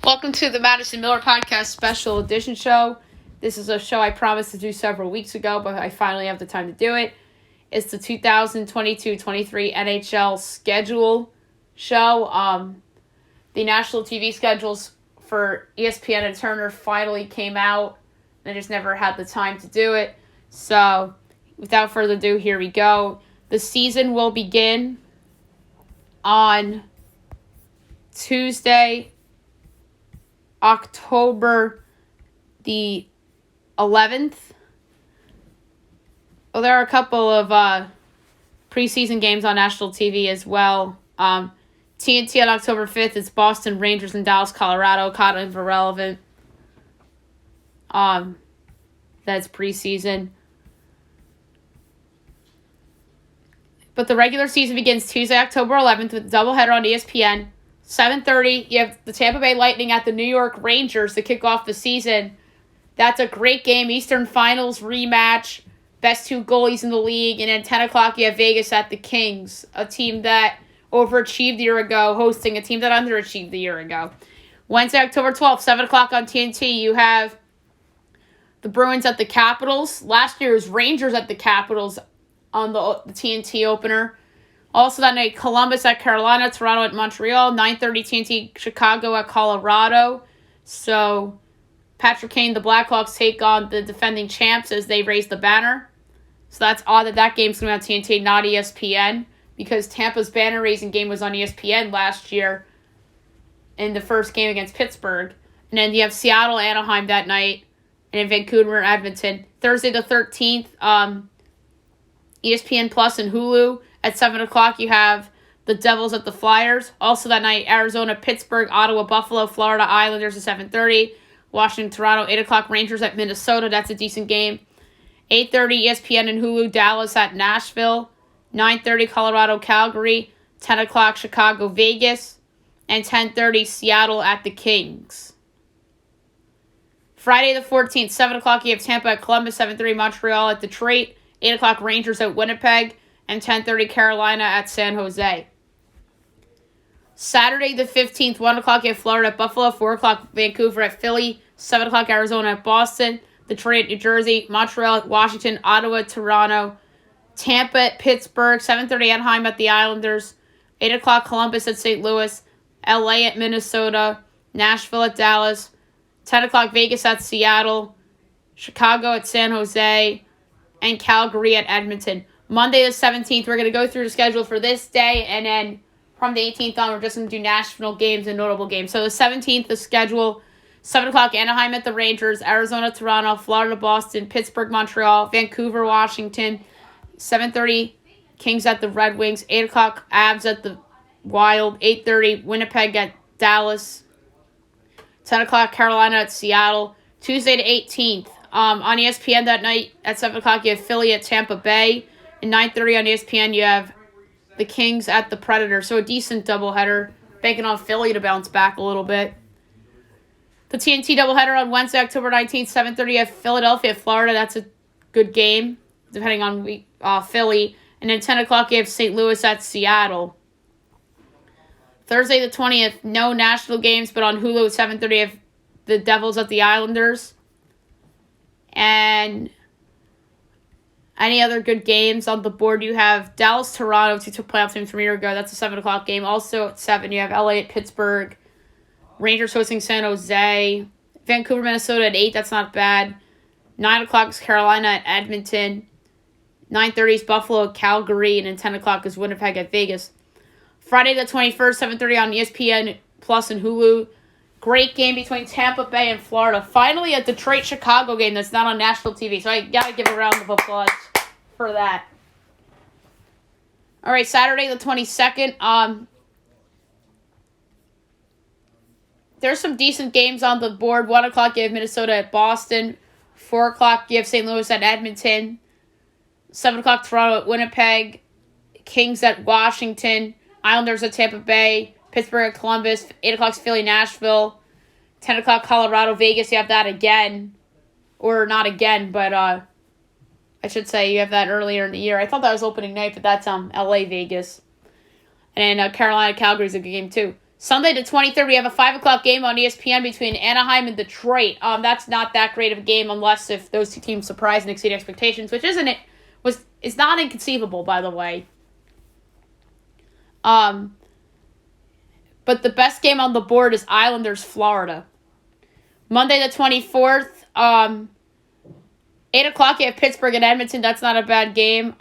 Welcome to the Madison Miller Podcast Special Edition show. This is a show I promised to do several weeks ago, but I finally have the time to do it. It's the 2022-23 NHL schedule show. The national TV schedules for ESPN and Turner finally came out. I just never had the time to do it. So, without further ado, here we go. The season will begin on Tuesday, October the 11th. Well, there are a couple of preseason games on national TV as well. TNT on October 5th is Boston Rangers and Dallas, Colorado. Kind of irrelevant. That's preseason. But the regular season begins Tuesday, October 11th with a doubleheader on ESPN. 7:30, you have the Tampa Bay Lightning at the New York Rangers to kick off the season. That's a great game. Eastern Finals rematch. Best two goalies in the league. And at 10 o'clock, you have Vegas at the Kings, a team that overachieved the year ago, hosting a team that underachieved the year ago. Wednesday, October 12th, 7 o'clock on TNT, you have the Bruins at the Capitals. Last year's Rangers at the Capitals on the TNT opener. Also that night, Columbus at Carolina, Toronto at Montreal, 9:30 TNT, Chicago at Colorado. So Patrick Kane, the Blackhawks take on the defending champs as they raise the banner. So that's odd that game's going to be on TNT, not ESPN, because Tampa's banner-raising game was on ESPN last year in the first game against Pittsburgh. And then you have Seattle, Anaheim that night, and in Vancouver, Edmonton. Thursday the 13th, ESPN Plus and Hulu. At 7 o'clock, you have the Devils at the Flyers. Also that night, Arizona, Pittsburgh, Ottawa, Buffalo, Florida Islanders at 7:30. Washington, Toronto, 8 o'clock, Rangers at Minnesota. That's a decent game. 8:30, ESPN and Hulu, Dallas at Nashville. 9:30, Colorado, Calgary. 10 o'clock, Chicago, Vegas. And 10:30, Seattle at the Kings. Friday the 14th, 7 o'clock, you have Tampa at Columbus. 7:30, Montreal at Detroit. 8 o'clock, Rangers at Winnipeg. And 10:30, Carolina at San Jose. Saturday the 15th, 1 o'clock at Florida at Buffalo, 4 o'clock Vancouver at Philly, 7 o'clock Arizona at Boston, Detroit at New Jersey, Montreal at Washington, Ottawa at Toronto, Tampa at Pittsburgh, 7:30 Anaheim at the Islanders, 8 o'clock Columbus at St. Louis, LA at Minnesota, Nashville at Dallas, 10 o'clock Vegas at Seattle, Chicago at San Jose, and Calgary at Edmonton. Monday the 17th, we're going to go through the schedule for this day, and then from the 18th on, we're just going to do national games and notable games. So the 17th, the schedule, 7 o'clock, Anaheim at the Rangers, Arizona, Toronto, Florida, Boston, Pittsburgh, Montreal, Vancouver, Washington, 7:30, Kings at the Red Wings, 8 o'clock, Avs at the Wild, 8:30, Winnipeg at Dallas, 10 o'clock, Carolina at Seattle. Tuesday the 18th, on ESPN that night at 7 o'clock, you have Philly at Tampa Bay. At 9:30 on ESPN, you have the Kings at the Predators. So a decent doubleheader, banking on Philly to bounce back a little bit. The TNT doubleheader on Wednesday, October 19th, 7:30 at Philadelphia, Florida. That's a good game, depending on Philly. And then 10 o'clock, you have St. Louis at Seattle. Thursday the 20th, no national games, but on Hulu at 7:30, you have the Devils at the Islanders. And any other good games on the board? You have Dallas, Toronto, two playoff teams from a year ago. That's a 7 o'clock game. Also at 7, you have LA at Pittsburgh. Rangers hosting San Jose. Vancouver, Minnesota at 8. That's not bad. 9 o'clock is Carolina at Edmonton. 9:30 is Buffalo at Calgary. And then 10 o'clock is Winnipeg at Vegas. Friday the 21st, 7:30 on ESPN Plus and Hulu. Great game between Tampa Bay and Florida. Finally, a Detroit-Chicago game that's not on national TV. So I got to give a round of applause for that. All right, Saturday the 22nd. There's some decent games on the board. 1 o'clock, you have Minnesota at Boston. 4 o'clock, you have St. Louis at Edmonton. 7 o'clock, Toronto at Winnipeg. Kings at Washington. Islanders at Tampa Bay. Pittsburgh at Columbus. 8 o'clock, Philly, Nashville. 10 o'clock, Colorado, Vegas. You have that again. Or not again, but I should say you have that earlier in the year. I thought that was opening night, but that's LA, Vegas. And Carolina, Calgary's a good game too. Sunday the 23rd, we have a 5 o'clock game on ESPN between Anaheim and Detroit. That's not that great of a game unless if those two teams surprise and exceed expectations, which is not inconceivable, by the way. But the best game on the board is Islanders, Florida. Monday the 24th, 8 o'clock, you have Pittsburgh and Edmonton. That's not a bad game.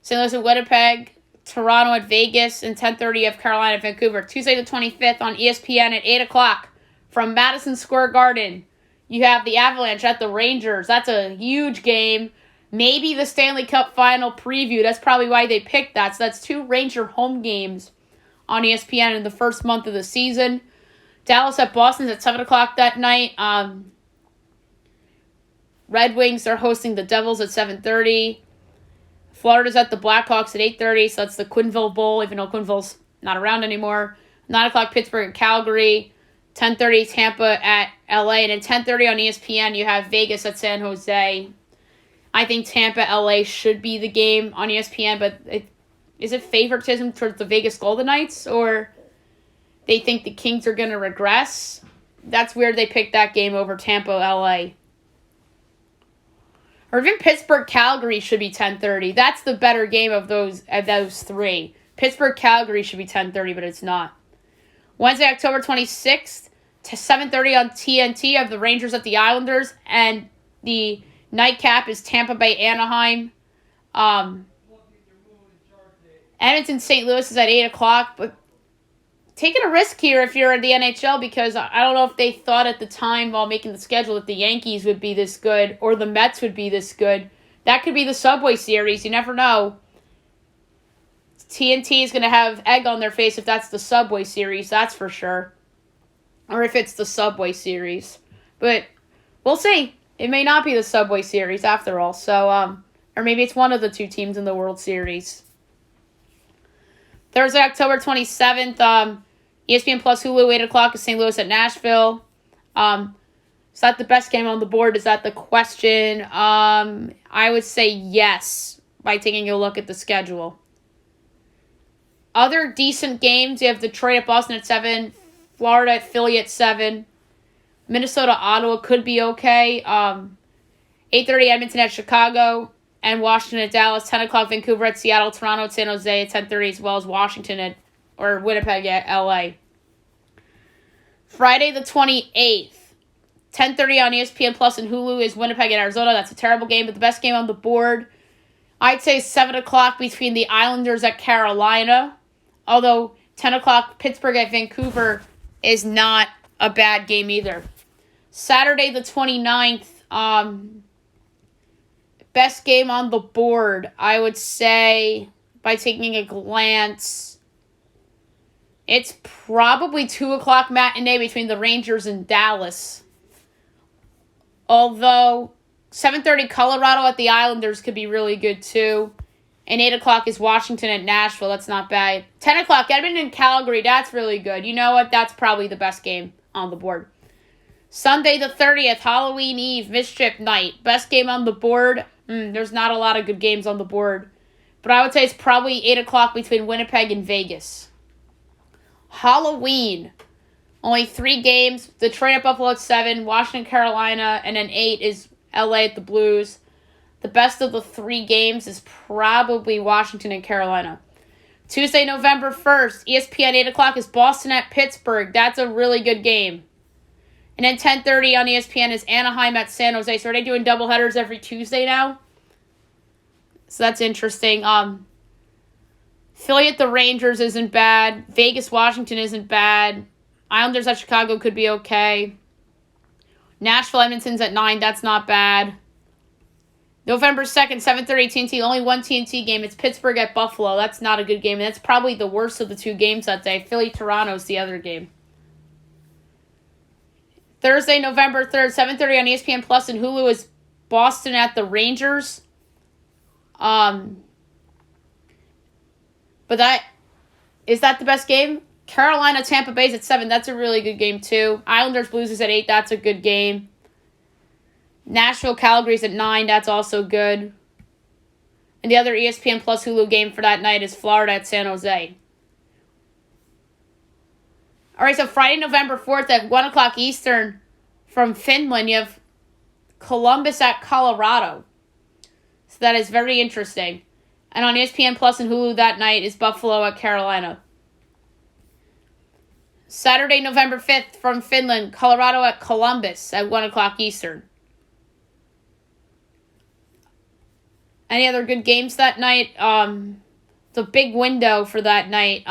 St. Louis and Winnipeg, Toronto at Vegas, and 10:30 you have Carolina at Vancouver. Tuesday the 25th on ESPN at 8 o'clock from Madison Square Garden. You have the Avalanche at the Rangers. That's a huge game. Maybe the Stanley Cup Final preview. That's probably why they picked that. So that's 2 Ranger home games on ESPN in the first month of the season. Dallas at Boston at 7 o'clock that night. Red Wings are hosting the Devils at 7:30. Florida's at the Blackhawks at 8:30, so that's the Quinville Bowl, even though Quinville's not around anymore. 9 o'clock Pittsburgh and Calgary. 10:30 Tampa at LA. And at 10:30 on ESPN, you have Vegas at San Jose. I think Tampa, LA should be the game on ESPN, but is it favoritism towards the Vegas Golden Knights, or they think the Kings are going to regress? That's weird they picked that game over Tampa, LA. Or even Pittsburgh, Calgary should be 10:30. That's the better game of those 3. Pittsburgh, Calgary should be 10:30, but it's not. Wednesday, October 26th, to 7:30 on TNT of the Rangers at the Islanders, and the nightcap is Tampa Bay, Anaheim. Edmonton, St. Louis is at 8 o'clock, but taking a risk here if you're in the NHL, because I don't know if they thought at the time while making the schedule that the Yankees would be this good or the Mets would be this good. That could be the Subway Series. You never know. TNT is going to have egg on their face if that's the Subway Series, that's for sure. Or if it's the Subway Series. But we'll see. It may not be the Subway Series after all. So, or maybe it's one of the 2 teams in the World Series. Thursday, October 27th, ESPN Plus Hulu, 8 o'clock is St. Louis at Nashville. Is that the best game on the board? Is that the question? I would say yes by taking a look at the schedule. Other decent games, you have Detroit at Boston at 7, Florida at Philly at 7, Minnesota, Ottawa could be okay. 8:30 Edmonton at Chicago, and Washington at Dallas. 10 o'clock Vancouver at Seattle, Toronto at San Jose at 10:30, as well as Washington or Winnipeg at LA. Friday the 28th, 10:30 on ESPN Plus and Hulu is Winnipeg at Arizona. That's a terrible game, but the best game on the board, I'd say 7 o'clock between the Islanders at Carolina. Although 10 o'clock Pittsburgh at Vancouver is not a bad game either. Saturday the 29th, best game on the board, I would say, by taking a glance, it's probably 2 o'clock matinee between the Rangers and Dallas. Although 7:30 Colorado at the Islanders could be really good too. And 8 o'clock is Washington at Nashville. That's not bad. 10 o'clock Edmonton, Calgary. That's really good. You know what? That's probably the best game on the board. Sunday the 30th, Halloween Eve, Mischief Night. Best game on the board. There's not a lot of good games on the board. But I would say it's probably 8 o'clock between Winnipeg and Vegas. Halloween. Only 3 games. Detroit at Buffalo at 7, Washington, Carolina, and then 8 is LA at the Blues. The best of the 3 games is probably Washington and Carolina. Tuesday, November 1st, ESPN 8 o'clock is Boston at Pittsburgh. That's a really good game. And then 10:30 on ESPN is Anaheim at San Jose. So are they doing doubleheaders every Tuesday now? So that's interesting. Philly at the Rangers isn't bad. Vegas, Washington isn't bad. Islanders at Chicago could be okay. Nashville, Edmonton's at 9. That's not bad. November 2nd, 7:30 TNT. Only one TNT game. It's Pittsburgh at Buffalo. That's not a good game. And that's probably the worst of the 2 games that day. Philly, Toronto's the other game. Thursday, November 3rd, 7:30 on ESPN Plus and Hulu is Boston at the Rangers. But is that the best game? Carolina, Tampa Bay's at 7. That's a really good game, too. Islanders, Blues is at 8. That's a good game. Nashville, Calgary's at 9. That's also good. And the other ESPN Plus Hulu game for that night is Florida at San Jose. All right, so Friday, November 4th at 1 o'clock Eastern from Finland, you have Columbus at Colorado. So that is very interesting. And on ESPN Plus and Hulu that night is Buffalo at Carolina. Saturday, November 5th from Finland, Colorado at Columbus at 1 o'clock Eastern. Any other good games that night? It's a big window for that night.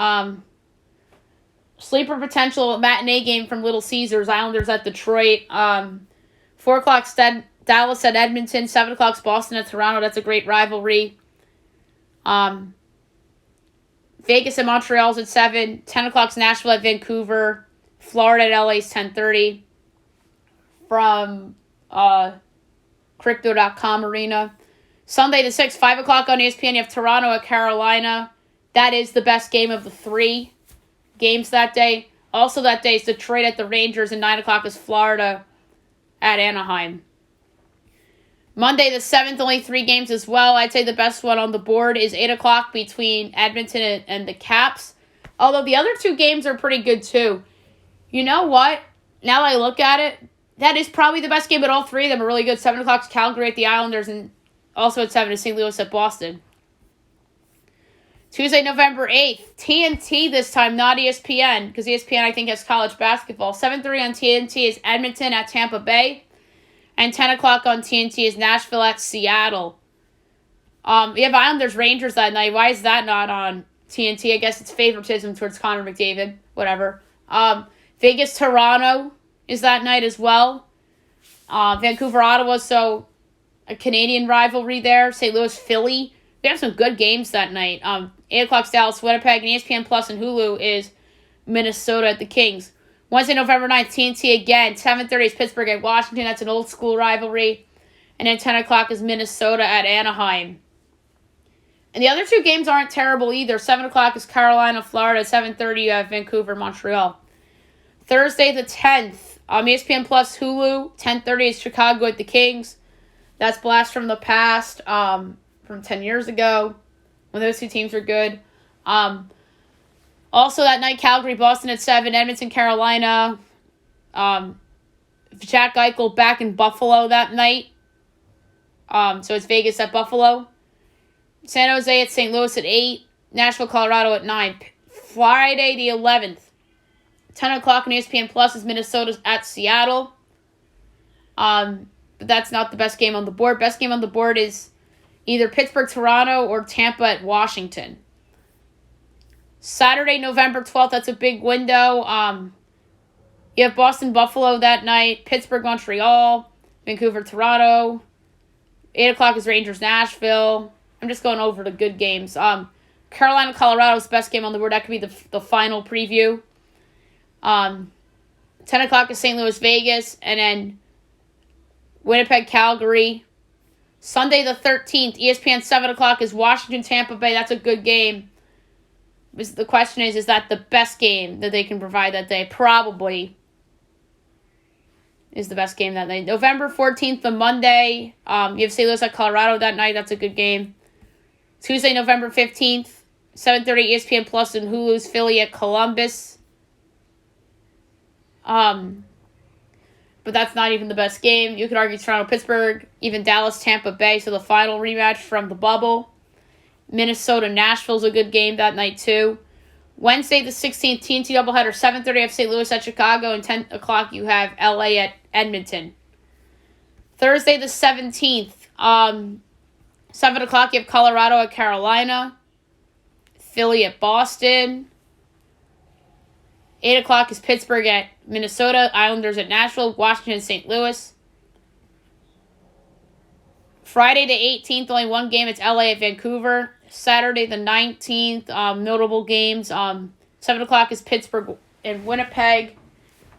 Sleeper potential matinee game from Little Caesars, Islanders at Detroit. 4 o'clock Dallas at Edmonton. 7 o'clock Boston at Toronto. That's a great rivalry. Vegas and Montreal's at 7. 10 o'clock's Nashville at Vancouver. Florida at LA's 10:30. From Crypto.com Arena. Sunday the 6th, 5 o'clock on ESPN, you have Toronto at Carolina. That is the best game of the 3 games that day. Also that day is Detroit at the Rangers, and 9 o'clock is Florida at Anaheim. Monday the 7th, only 3 games as well. I'd say the best one on the board is 8 o'clock between Edmonton and the Caps. Although the other 2 games are pretty good too. You know what? Now that I look at it, that is probably the best game, but all 3 of them are really good. 7 o'clock's Calgary at the Islanders, and also at 7 is St. Louis at Boston. Tuesday, November 8th, TNT this time, not ESPN, because ESPN, I think, has college basketball. 7:30 on TNT is Edmonton at Tampa Bay, and 10 o'clock on TNT is Nashville at Seattle. You have Islanders Rangers that night. Why is that not on TNT? I guess it's favoritism towards Connor McDavid. Whatever. Vegas Toronto is that night as well. Vancouver Ottawa, so a Canadian rivalry there. St. Louis Philly. We have some good games that night. 8 o'clock Dallas Winnipeg, and ESPN Plus and Hulu is Minnesota at the Kings. Wednesday, November 9th, TNT again. 7:30 is Pittsburgh at Washington. That's an old school rivalry. And then 10 o'clock is Minnesota at Anaheim. And the other 2 games aren't terrible either. 7 o'clock is Carolina, Florida. 7:30 you have Vancouver, Montreal. Thursday the 10th, ESPN Plus Hulu. 10:30 is Chicago at the Kings. That's blast from the past, from 10 years ago, when those 2 teams were good. Also that night, Calgary, Boston at 7, Edmonton, Carolina. Jack Eichel back in Buffalo that night. So it's Vegas at Buffalo. San Jose at St. Louis at 8, Nashville, Colorado at 9. Friday the 11th, 10 o'clock on ESPN Plus is Minnesota at Seattle. But that's not the best game on the board. Best game on the board is either Pittsburgh, Toronto, or Tampa at Washington. Saturday, November 12th, that's a big window. You have Boston, Buffalo that night. Pittsburgh, Montreal. Vancouver, Toronto. 8 o'clock is Rangers, Nashville. I'm just going over the good games. Carolina, Colorado is the best game on the board. That could be the final preview. 10 o'clock is St. Louis, Vegas. And then Winnipeg, Calgary. Sunday the 13th, ESPN 7 o'clock is Washington, Tampa Bay. That's a good game. The question is that the best game that they can provide that day? Probably is the best game that night. November 14th, the Monday, you have St. Louis at Colorado that night. That's a good game. Tuesday, November 15th, 7:30 ESPN Plus and Hulu's Philly at Columbus. But that's not even the best game. You could argue Toronto, Pittsburgh, even Dallas, Tampa Bay. So the final rematch from the bubble. Minnesota, Nashville's a good game that night too. Wednesday the 16th, TNT doubleheader, 7:30 have St. Louis at Chicago, and 10 o'clock you have LA at Edmonton. Thursday the 17th, 7 o'clock you have Colorado at Carolina. Philly at Boston. 8 o'clock is Pittsburgh at Minnesota. Islanders at Nashville. Washington, St. Louis. Friday the 18th, only one game. It's LA at Vancouver. Saturday the 19th, notable games. 7 o'clock is Pittsburgh and Winnipeg.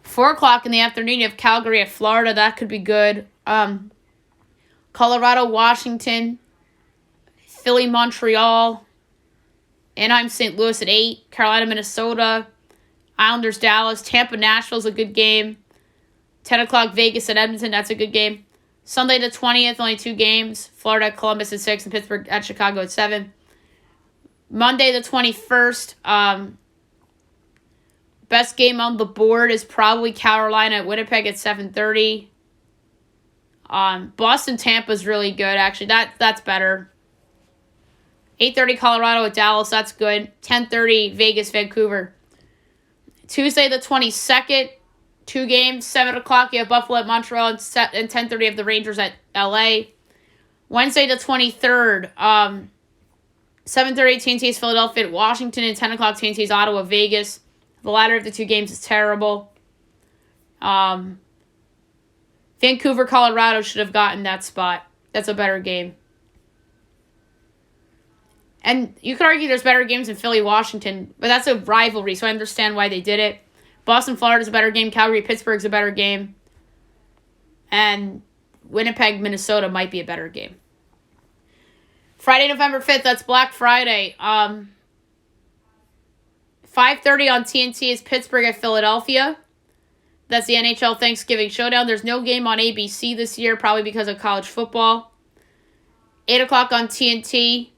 4 o'clock in the afternoon, you have Calgary at Florida. That could be good. Colorado, Washington. Philly, Montreal. Anaheim, St. Louis at 8. Carolina, Minnesota. Islanders, Dallas. Tampa, Nashville's a good game. 10 o'clock, Vegas at Edmonton. That's a good game. Sunday the 20th, only 2 games. Florida at Columbus at 6 and Pittsburgh at Chicago at 7. Monday the 21st, Best game on the board is probably Carolina at Winnipeg at 7:30. Boston Tampa's really good, actually. That's better. 8:30 Colorado at Dallas, that's good. 10:30 Vegas, Vancouver. Tuesday the 22nd, 2 games, 7 o'clock, you have Buffalo at Montreal, and 10:30 of the Rangers at LA. Wednesday the 23rd, 7:30 TNT's Philadelphia at Washington, and 10 o'clock TNT's Ottawa, Vegas. The latter of the 2 games is terrible. Vancouver, Colorado should have gotten that spot. That's a better game. And you could argue there's better games in Philly, Washington, but that's a rivalry, so I understand why they did it. Boston, Florida's a better game. Calgary, Pittsburgh's a better game. And Winnipeg, Minnesota might be a better game. Friday, November 5th, that's Black Friday. 5:30 on TNT is Pittsburgh at Philadelphia. That's the NHL Thanksgiving Showdown. There's no game on ABC this year, probably because of college football. 8 o'clock on TNT.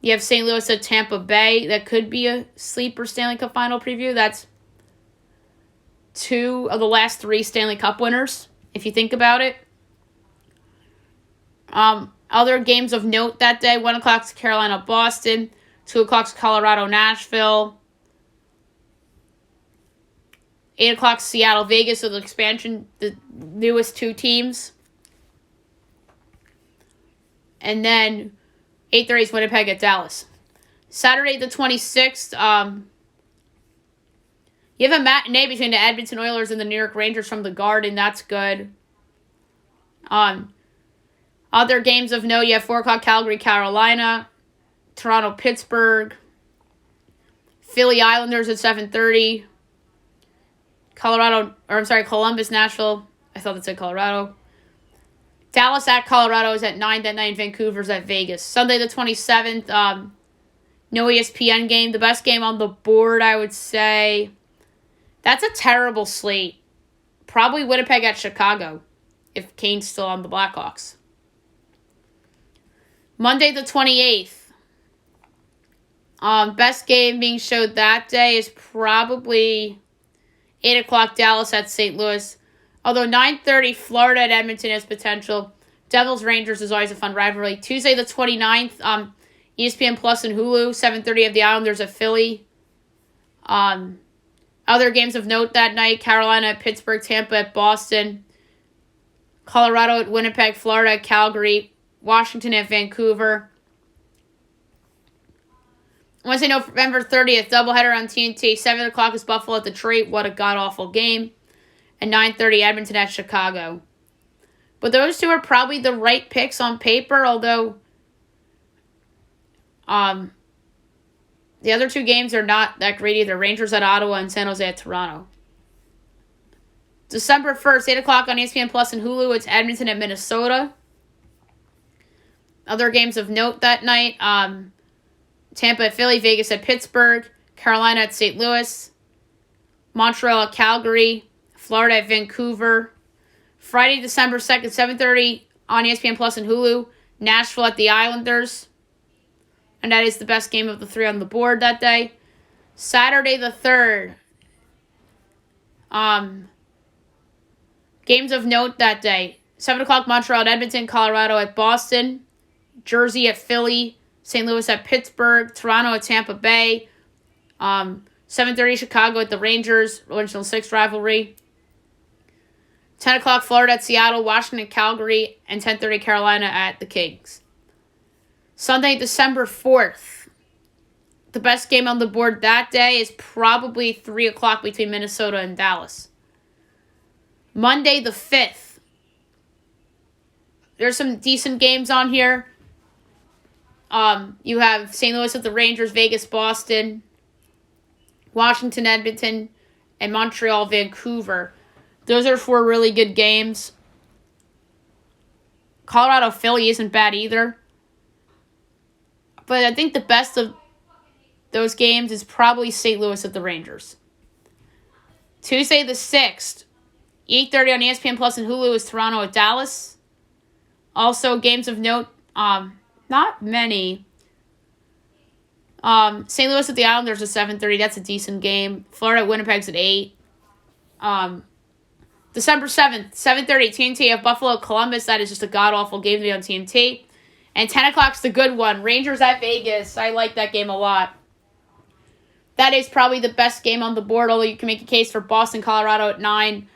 You have St. Louis at Tampa Bay. That could be a sleeper Stanley Cup final preview. That's 2 of the last 3 Stanley Cup winners, if you think about it. Other games of note that day, 1 o'clock's Carolina, Boston. 2 o'clock's Colorado, Nashville. 8 o'clock Seattle, Vegas, so the expansion, the newest 2 teams. And then 8:30 is Winnipeg at Dallas. Saturday the 26th, you have a matinee between the Edmonton Oilers and the New York Rangers from the Garden. That's good. Other games of note, you have 4 o'clock Calgary, Carolina. Toronto, Pittsburgh. Philly Islanders at 7:30. Columbus, Nashville. I thought it said Colorado. Dallas at Colorado is at 9 that night. Vancouver's at Vegas. Sunday the 27th, no ESPN game. The best game on the board, I would say. That's a terrible slate. Probably Winnipeg at Chicago, if Kane's still on the Blackhawks. Monday the 28th. Best game being showed that day is probably 8 o'clock Dallas at St. Louis. Although 9:30 Florida at Edmonton has potential. Devils-Rangers is always a fun rivalry. Tuesday the 29th, ESPN Plus and Hulu. 7:30 of the Islanders at Philly. Other games of note that night, Carolina at Pittsburgh, Tampa at Boston. Colorado at Winnipeg, Florida at Calgary. Washington at Vancouver. Wednesday, November 30th, doubleheader on TNT. 7 o'clock is Buffalo at Detroit. What a god-awful game. And 9:30, Edmonton at Chicago. But those 2 are probably the right picks on paper, although the other 2 games are not that great either. Rangers at Ottawa and San Jose at Toronto. December 1st, 8 o'clock on ESPN Plus and Hulu. It's Edmonton at Minnesota. Other games of note that night, Tampa at Philly, Vegas at Pittsburgh, Carolina at St. Louis, Montreal at Calgary, Florida at Vancouver. Friday, December 2nd, 7:30 on ESPN Plus and Hulu, Nashville at the Islanders. And that is the best game of the 3 on the board that day. Saturday the 3rd. Games of note that day. 7 o'clock Montreal at Edmonton, Colorado at Boston, Jersey at Philly, St. Louis at Pittsburgh, Toronto at Tampa Bay, 7:30 Chicago at the Rangers, Original 6 rivalry. 10 o'clock Florida at Seattle, Washington at Calgary, and 10:30 Carolina at the Kings. Sunday, December 4th. The best game on the board that day is probably 3 o'clock between Minnesota and Dallas. Monday, the 5th. There's some decent games on here. You have St. Louis at the Rangers, Vegas, Boston, Washington, Edmonton, and Montreal, Vancouver. Those are 4 really good games. Colorado, Philly isn't bad either. But I think the best of those games is probably St. Louis at the Rangers. Tuesday the 6th, 8:30 on ESPN Plus and Hulu is Toronto at Dallas. Also, games of note, not many. St. Louis at the Islanders at 7:30. That's a decent game. Florida at Winnipeg's at 8. December 7th, 7:30, TNT of Buffalo, Columbus. That is just a god-awful game to be on TNT. And 10 o'clock's the good one. Rangers at Vegas. I like that game a lot. That is probably the best game on the board, although you can make a case for Boston, Colorado at 9,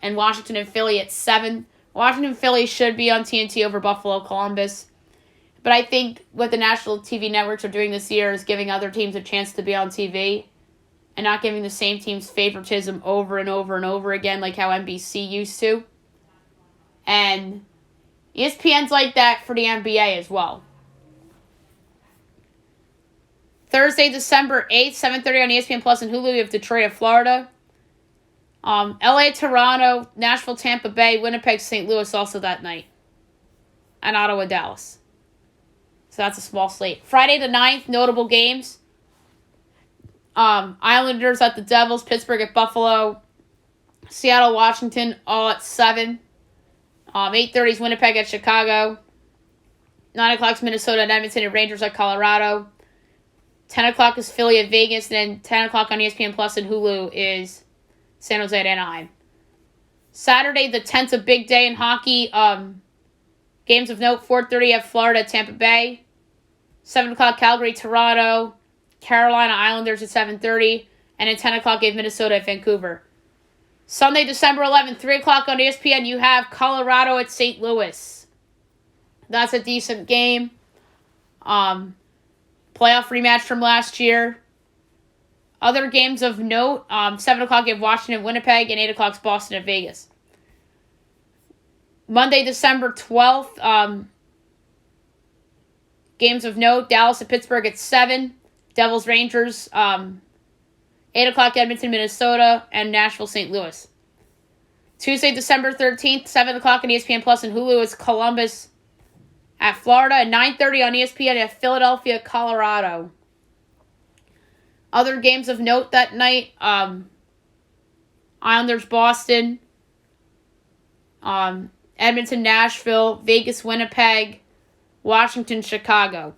and Washington and Philly at 7. Washington and Philly should be on TNT over Buffalo, Columbus. But I think what the national TV networks are doing this year is giving other teams a chance to be on TV and not giving the same teams favoritism over and over and over again like how NBC used to. And ESPN's like that for the NBA as well. Thursday, December 8th, 7:30 on ESPN Plus and Hulu, you have Detroit at Florida. LA, Toronto, Nashville, Tampa Bay, Winnipeg, St. Louis also that night. And Ottawa, Dallas. So that's a small slate. Friday the 9th, notable games. Islanders at the Devils, Pittsburgh at Buffalo, Seattle, Washington, all at 7. 8:30 is Winnipeg at Chicago. 9 o'clock is Minnesota at Edmonton and Rangers at Colorado. 10 o'clock is Philly at Vegas, and then 10 o'clock on ESPN Plus and Hulu is San Jose at Anaheim. Saturday the 10th, a big day in hockey. Games of note, 4:30 at Florida at Tampa Bay. 7 o'clock Calgary, Toronto. Carolina Islanders at 7:30. And at 10 o'clock you have Minnesota at Vancouver. Sunday, December 11th, 3 o'clock on ESPN, you have Colorado at St. Louis. That's a decent game. Playoff rematch from last year. Other games of note, 7 o'clock you have Washington, Winnipeg, and 8 o'clock is Boston at Vegas. Monday, December 12th, games of note, Dallas at Pittsburgh at 7, Devils, Rangers, 8 o'clock Edmonton, Minnesota, and Nashville, St. Louis. Tuesday, December 13th, 7 o'clock on ESPN Plus and Hulu is Columbus at Florida, and 9:30 on ESPN at Philadelphia, Colorado. Other games of note that night, Islanders, Boston, Edmonton, Nashville, Vegas, Winnipeg, Washington, Chicago.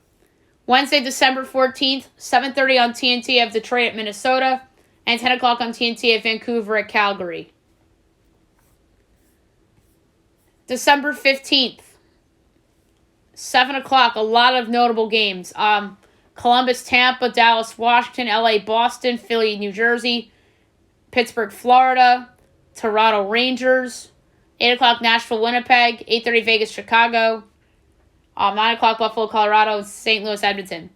Wednesday, December 14th, 7:30 on TNT of Detroit at Minnesota, and 10 o'clock on TNT at Vancouver at Calgary. December 15th, 7 o'clock, a lot of notable games. Columbus, Tampa, Dallas, Washington, LA, Boston, Philly, New Jersey, Pittsburgh, Florida, Toronto, Rangers, 8 o'clock Nashville, Winnipeg, 8:30 Vegas, Chicago, 9 o'clock Buffalo, Colorado, St. Louis, Edmonton.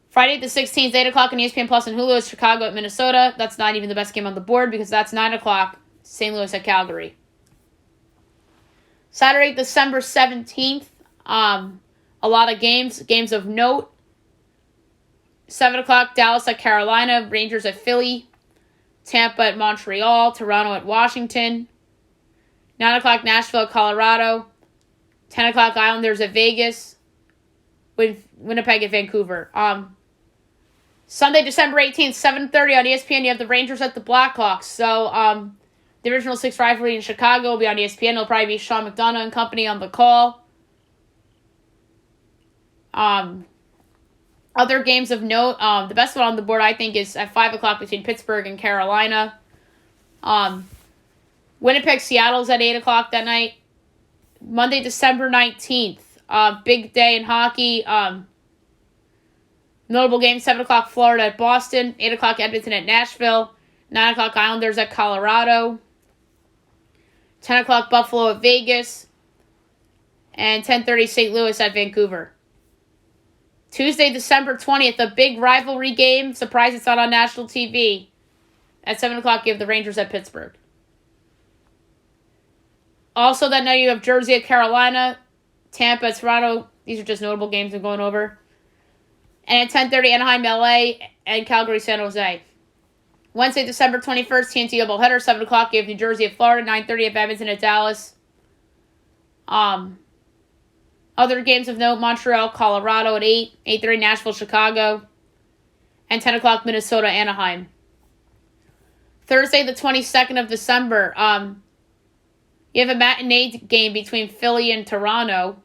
Friday the 16th, 8 o'clock on ESPN Plus and Hulu is Chicago at Minnesota. That's not even the best game on the board because that's 9 o'clock, St. Louis at Calgary. Saturday, December 17th, a lot of games of note. 7 o'clock, Dallas at Carolina, Rangers at Philly, Tampa at Montreal, Toronto at Washington. 9 o'clock, Nashville at Colorado. 10 o'clock, Islanders at Vegas, with Winnipeg at Vancouver. Sunday, December 18th, 7:30 on ESPN, you have the Rangers at the Blackhawks. So, the original 6 rivalry in Chicago will be on ESPN. It'll probably be Sean McDonough and company on the call. Other games of note, the best one on the board, I think, is at 5 o'clock between Pittsburgh and Carolina. Winnipeg, Seattle's at 8 o'clock that night. Monday, December 19th, big day in hockey. Notable game, 7 o'clock Florida at Boston, 8 o'clock Edmonton at Nashville, 9 o'clock Islanders at Colorado, 10 o'clock Buffalo at Vegas, and 10:30 St. Louis at Vancouver. Tuesday, December 20th, a big rivalry game. Surprised it's not on national TV. At 7 o'clock, you have the Rangers at Pittsburgh. Also that night, you have Jersey at Carolina, Tampa, Toronto. These are just notable games I'm going over. And at 10:30, Anaheim, LA, and Calgary, San Jose. Wednesday, December 21st, TNT doubleheader, 7 o'clock, you have New Jersey at Florida, 9:30 at Edmonton at Dallas. Other games of note, Montreal, Colorado at 8, 8:30 Nashville, Chicago, and 10 o'clock Minnesota, Anaheim. Thursday, the 22nd of December, you have a matinee game between Philly and Toronto.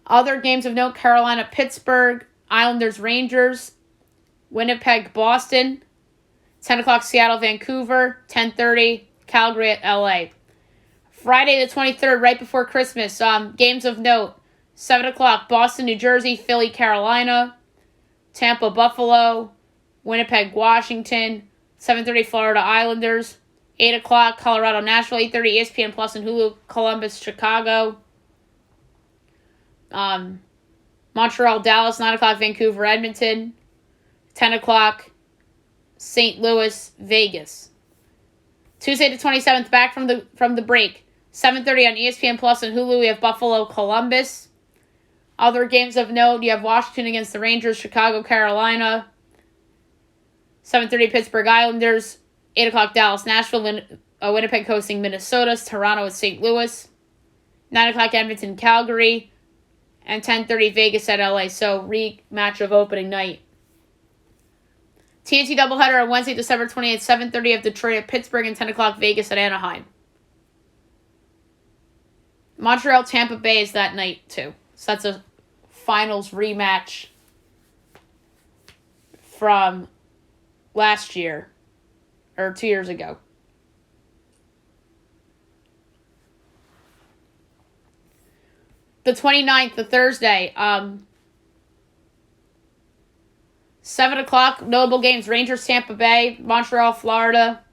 Other games of note: Carolina, Pittsburgh, Islanders, Rangers, Winnipeg, Boston, 10 o'clock, Seattle, Vancouver, 10:30, Calgary at LA. Friday the 23rd, right before Christmas, games of note: 7 o'clock, Boston, New Jersey, Philly, Carolina, Tampa, Buffalo, Winnipeg, Washington, 7:30, Florida Islanders, 8 o'clock, Colorado, Nashville, 8:30, ESPN Plus and Hulu, Columbus, Chicago, Montreal, Dallas, 9 o'clock, Vancouver, Edmonton, 10 o'clock, St. Louis, Vegas. Tuesday the 27th, back from the break, 7:30 on ESPN Plus and Hulu, we have Buffalo, Columbus. Other games of note, you have Washington against the Rangers, Chicago, Carolina, 7:30 Pittsburgh Islanders, 8 o'clock Dallas, Nashville, Winnipeg hosting Minnesota, Toronto at St. Louis, 9 o'clock Edmonton, Calgary, and 10:30 Vegas at LA. So rematch of opening night. TNT doubleheader on Wednesday, December 28th, 7:30 of Detroit at Pittsburgh, and 10 o'clock Vegas at Anaheim. Montreal, Tampa Bay is that night too. So that's a finals rematch from last year, or 2 years ago. The 29th, the Thursday, 7 o'clock, notable games: Rangers, Tampa Bay, Montreal, Florida,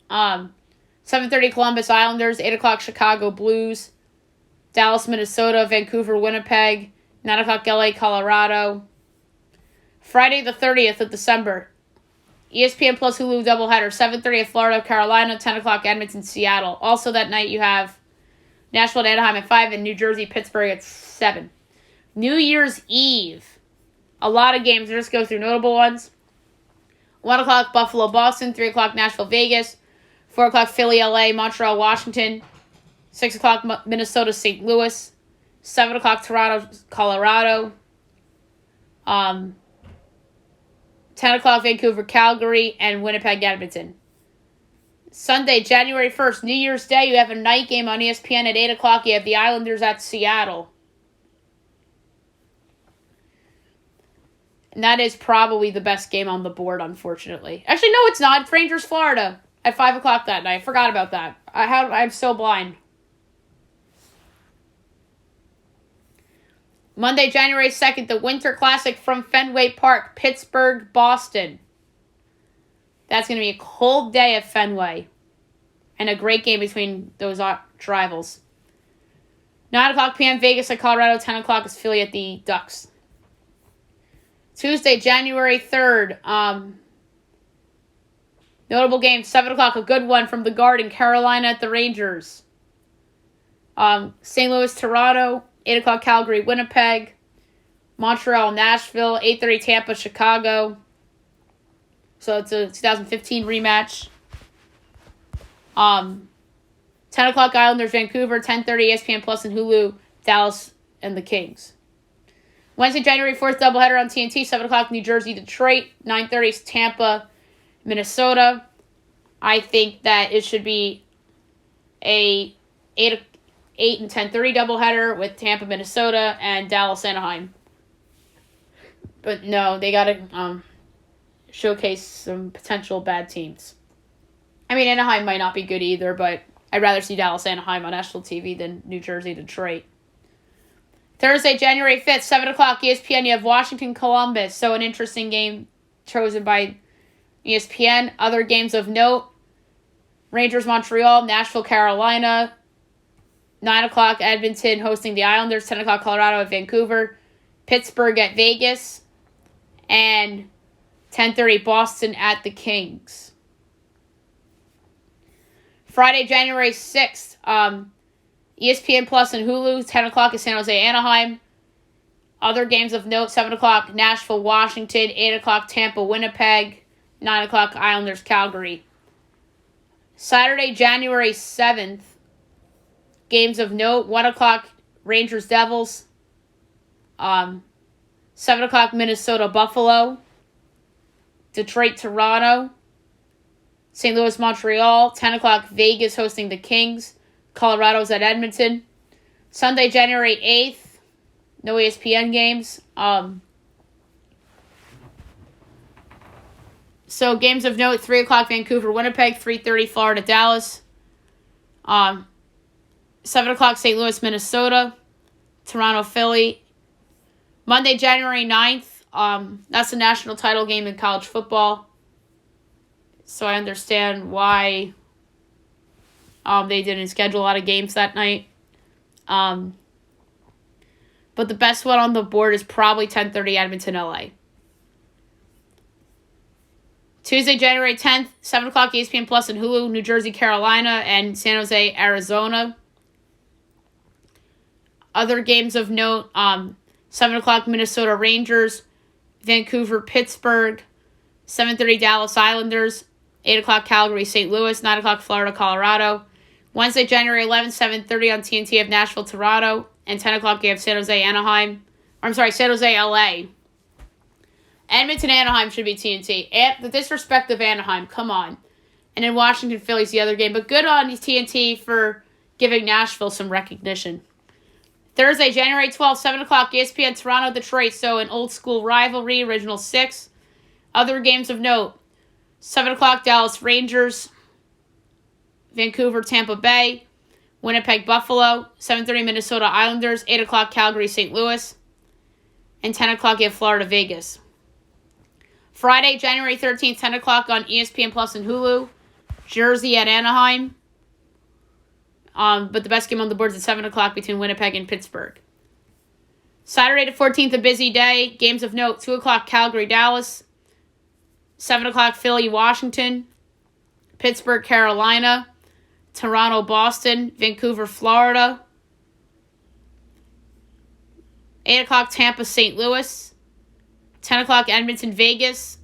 7:30 Columbus Islanders, 8 o'clock Chicago Blues, Dallas, Minnesota, Vancouver, Winnipeg, 9 o'clock LA, Colorado. Friday the 30th of December, ESPN Plus Hulu doubleheader, 7:30 Florida, Carolina, 10 o'clock Edmonton, Seattle. Also that night you have Nashville and Anaheim at 5 and New Jersey, Pittsburgh at 7. New Year's Eve, a lot of games. I'll just go through notable ones. 1 o'clock Buffalo, Boston, 3 o'clock Nashville, Vegas, 4 o'clock Philly, LA, Montreal, Washington, 6 o'clock Minnesota, St. Louis, 7 o'clock Toronto, Colorado, 10 o'clock Vancouver, Calgary, and Winnipeg, Edmonton. Sunday, January 1st, New Year's Day, you have a night game on ESPN at 8 o'clock. You have the Islanders at Seattle. And that is probably the best game on the board, unfortunately. Actually, no, it's not. It's Rangers, Florida at 5 o'clock that night. I forgot about that. I'm so blind. Monday, January 2nd, the Winter Classic from Fenway Park, Pittsburgh, Boston. That's going to be a cold day at Fenway. And a great game between those rivals. 9 o'clock p.m. Vegas at Colorado. 10 o'clock is Philly at the Ducks. Tuesday, January 3rd. Notable game, 7 o'clock. A good one from the Garden. Carolina at the Rangers. St. Louis, Toronto. 8 o'clock Calgary, Winnipeg. Montreal, Nashville. 8:30 Tampa, Chicago. So it's a 2015 rematch. 10 o'clock Islanders, Vancouver. 10:30 ESPN Plus and Hulu, Dallas and the Kings. Wednesday, January 4th, doubleheader on TNT. 7 o'clock New Jersey, Detroit. 9:30 Tampa, Minnesota. I think that it should be a 8 and 10:30 doubleheader with Tampa, Minnesota, and Dallas, Anaheim. But no, they got to showcase some potential bad teams. I mean, Anaheim might not be good either, but I'd rather see Dallas, Anaheim on national TV than New Jersey, Detroit. Thursday, January 5th, 7 o'clock ESPN, you have Washington, Columbus. So an interesting game chosen by ESPN. Other games of note: Rangers, Montreal, Nashville, Carolina. 9 o'clock Edmonton hosting the Islanders. 10 o'clock Colorado at Vancouver. Pittsburgh at Vegas. And 10:30 Boston at the Kings. Friday, January 6th, ESPN Plus and Hulu. 10 o'clock is San Jose, Anaheim. Other games of note: 7 o'clock Nashville, Washington. 8 o'clock Tampa, Winnipeg. 9 o'clock Islanders, Calgary. Saturday, January 7th, games of note: 1 o'clock Rangers, Devils. 7 o'clock Minnesota, Buffalo. Detroit, Toronto. St. Louis, Montreal. 10 o'clock Vegas hosting the Kings. Colorado's at Edmonton. Sunday, January 8th, no ESPN games. So games of note, 3 o'clock Vancouver, Winnipeg, 3:30 Florida, Dallas. 7 o'clock St. Louis, Minnesota. Toronto, Philly. Monday, January 9th. That's the national title game in college football. So I understand why they didn't schedule a lot of games that night. But the best one on the board is probably 10:30 Edmonton, LA. Tuesday, January 10th, 7 o'clock ESPN Plus and Hulu, New Jersey, Carolina, and San Jose, Arizona. Other games of note, 7 o'clock Minnesota Rangers, Vancouver, Pittsburgh, 7:30 Dallas Islanders, 8 o'clock Calgary, St. Louis, 9 o'clock Florida, Colorado. Wednesday, January 11th, 7:30 on TNT of Nashville, Toronto, and 10 o'clock you have San Jose, Anaheim. San Jose, LA. Edmonton, Anaheim should be TNT. The disrespect of Anaheim, come on. And then Washington, Philly's the other game. But good on TNT for giving Nashville some recognition. Thursday, January 12th, 7 o'clock, ESPN Toronto, Detroit. So an old school rivalry, original 6. Other games of note, 7 o'clock, Dallas Rangers, Vancouver, Tampa Bay, Winnipeg, Buffalo, 7:30 Minnesota Islanders, 8 o'clock Calgary, St. Louis, and 10 o'clock you have Florida, Vegas. Friday, January 13th, 10 o'clock on ESPN Plus and Hulu, Jersey at Anaheim. But the best game on the board is at 7 o'clock between Winnipeg and Pittsburgh. Saturday the 14th, a busy day. Games of note, 2 o'clock Calgary, Dallas, 7 o'clock Philly, Washington, Pittsburgh, Carolina, Toronto, Boston, Vancouver, Florida, 8 o'clock Tampa, St. Louis, 10 o'clock Edmonton, Vegas.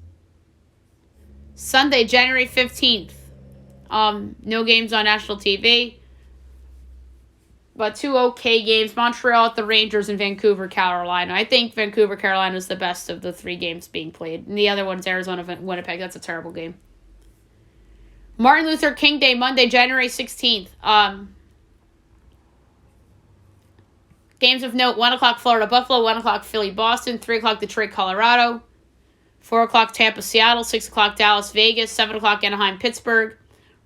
Sunday, January 15th. No games on national TV. But 2 okay games. Montreal at the Rangers and Vancouver, Carolina. I think Vancouver, Carolina is the best of the 3 games being played. And the other one's Arizona, Winnipeg. That's a terrible game. Martin Luther King Day, Monday, January 16th. Games of note, 1 o'clock Florida, Buffalo, 1 o'clock Philly, Boston, 3 o'clock Detroit, Colorado, 4 o'clock Tampa, Seattle, 6 o'clock Dallas, Vegas, 7 o'clock Anaheim, Pittsburgh,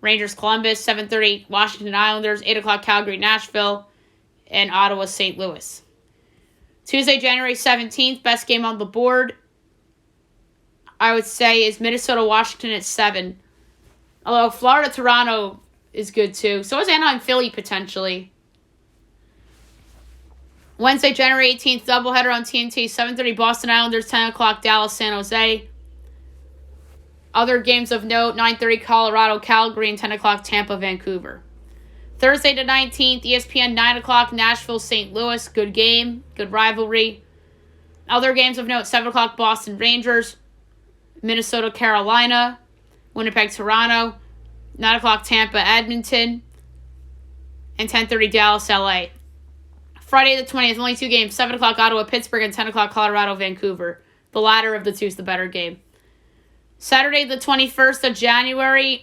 Rangers, Columbus, 7:30 Washington Islanders, 8 o'clock Calgary, Nashville, and Ottawa, St. Louis. Tuesday, January 17th, best game on the board, I would say, is Minnesota, Washington at 7. Although Florida, Toronto is good too. So is Anaheim, Philly, potentially. Wednesday, January 18th, doubleheader on TNT, 7:30 Boston Islanders, 10 o'clock Dallas, San Jose. Other games of note, 9:30 Colorado, Calgary, and 10 o'clock Tampa, Vancouver. Thursday the 19th, ESPN, 9 o'clock Nashville, St. Louis. Good game, good rivalry. Other games of note, 7 o'clock Boston Rangers, Minnesota, Carolina, Winnipeg, Toronto, 9 o'clock Tampa, Edmonton, and 10:30 Dallas, LA. Friday the 20th, only 2 games, 7 o'clock Ottawa, Pittsburgh, and 10 o'clock Colorado, Vancouver. The latter of the two is the better game. Saturday the 21st of January,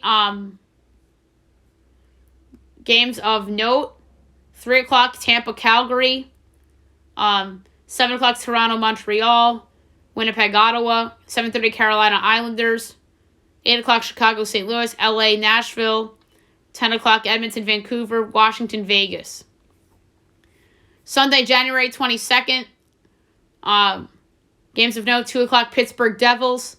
games of note, 3 o'clock Tampa, Calgary, 7 o'clock Toronto, Montreal, Winnipeg, Ottawa, 7:30 Carolina Islanders, 8 o'clock Chicago, St. Louis, LA, Nashville, 10 o'clock Edmonton, Vancouver, Washington, Vegas. Sunday, January 22nd, games of note, 2 o'clock Pittsburgh Devils,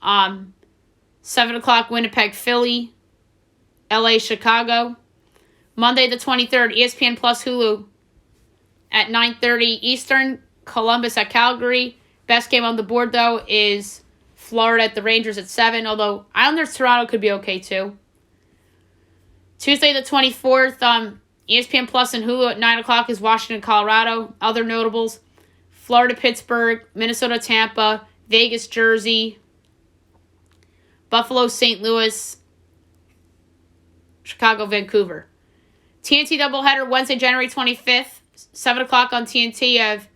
7 o'clock Winnipeg, Philly, LA, Chicago. Monday the 23rd, ESPN Plus Hulu at 9:30 Eastern, Columbus at Calgary. Best game on the board, though, is Florida at the Rangers at 7, although Islanders Toronto could be okay, too. Tuesday the 24th, ESPN Plus and Hulu at 9 o'clock is Washington, Colorado. Other notables, Florida, Pittsburgh, Minnesota, Tampa, Vegas, Jersey, Buffalo, St. Louis, Chicago, Vancouver. TNT doubleheader Wednesday, January 25th, 7 o'clock on TNT of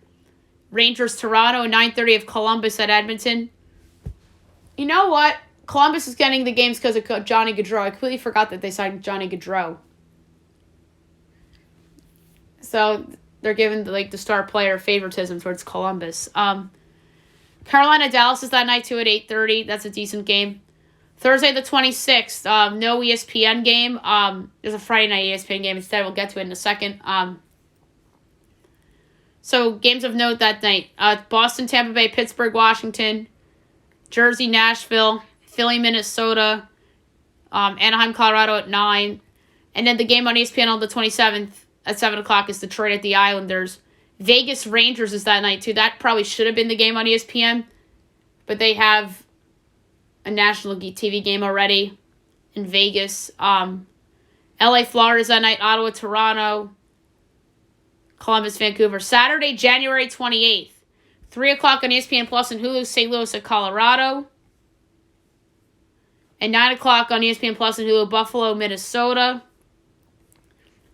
Rangers, Toronto, and 9:30 of Columbus at Edmonton. You know what? Columbus is getting the games because of Johnny Gaudreau. I completely forgot that they signed Johnny Gaudreau. So they're giving the star player favoritism towards Columbus. Carolina Dallas is that night too at 8:30. That's a decent game. Thursday the 26th, no ESPN game. There's a Friday night ESPN game instead. We'll get to it in a second. So games of note that night: Boston, Tampa Bay, Pittsburgh, Washington, Jersey, Nashville, Philly, Minnesota, Anaheim, Colorado at 9, and then the game on ESPN on the 27th at 7 o'clock is Detroit at the Islanders. Vegas Rangers is that night too. That probably should have been the game on ESPN, but they have a national TV game already in Vegas. LA, Florida is that night. Ottawa, Toronto, Columbus, Vancouver. Saturday, January 28th, 3 o'clock on ESPN Plus and Hulu, St. Louis at Colorado. And 9 o'clock on ESPN Plus and Hulu, Buffalo, Minnesota.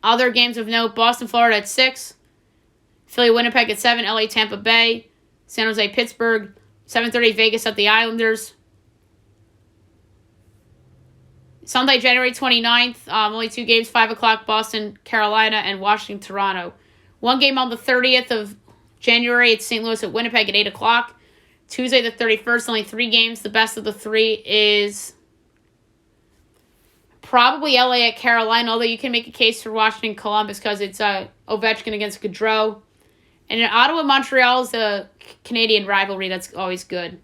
Other games of note: Boston, Florida at 6. Philly, Winnipeg at 7. LA, Tampa Bay. San Jose, Pittsburgh. 7:30, Vegas at the Islanders. Sunday, January 29th, only 2 games, 5 o'clock, Boston, Carolina, and Washington, Toronto. 1 game on the 30th of January, it's St. Louis at Winnipeg at 8 o'clock. Tuesday, the 31st, only 3 games. The best of the 3 is probably LA at Carolina, although you can make a case for Washington, Columbus, because it's Ovechkin against Gaudreau. And in Ottawa, Montreal is a Canadian rivalry. That's always good.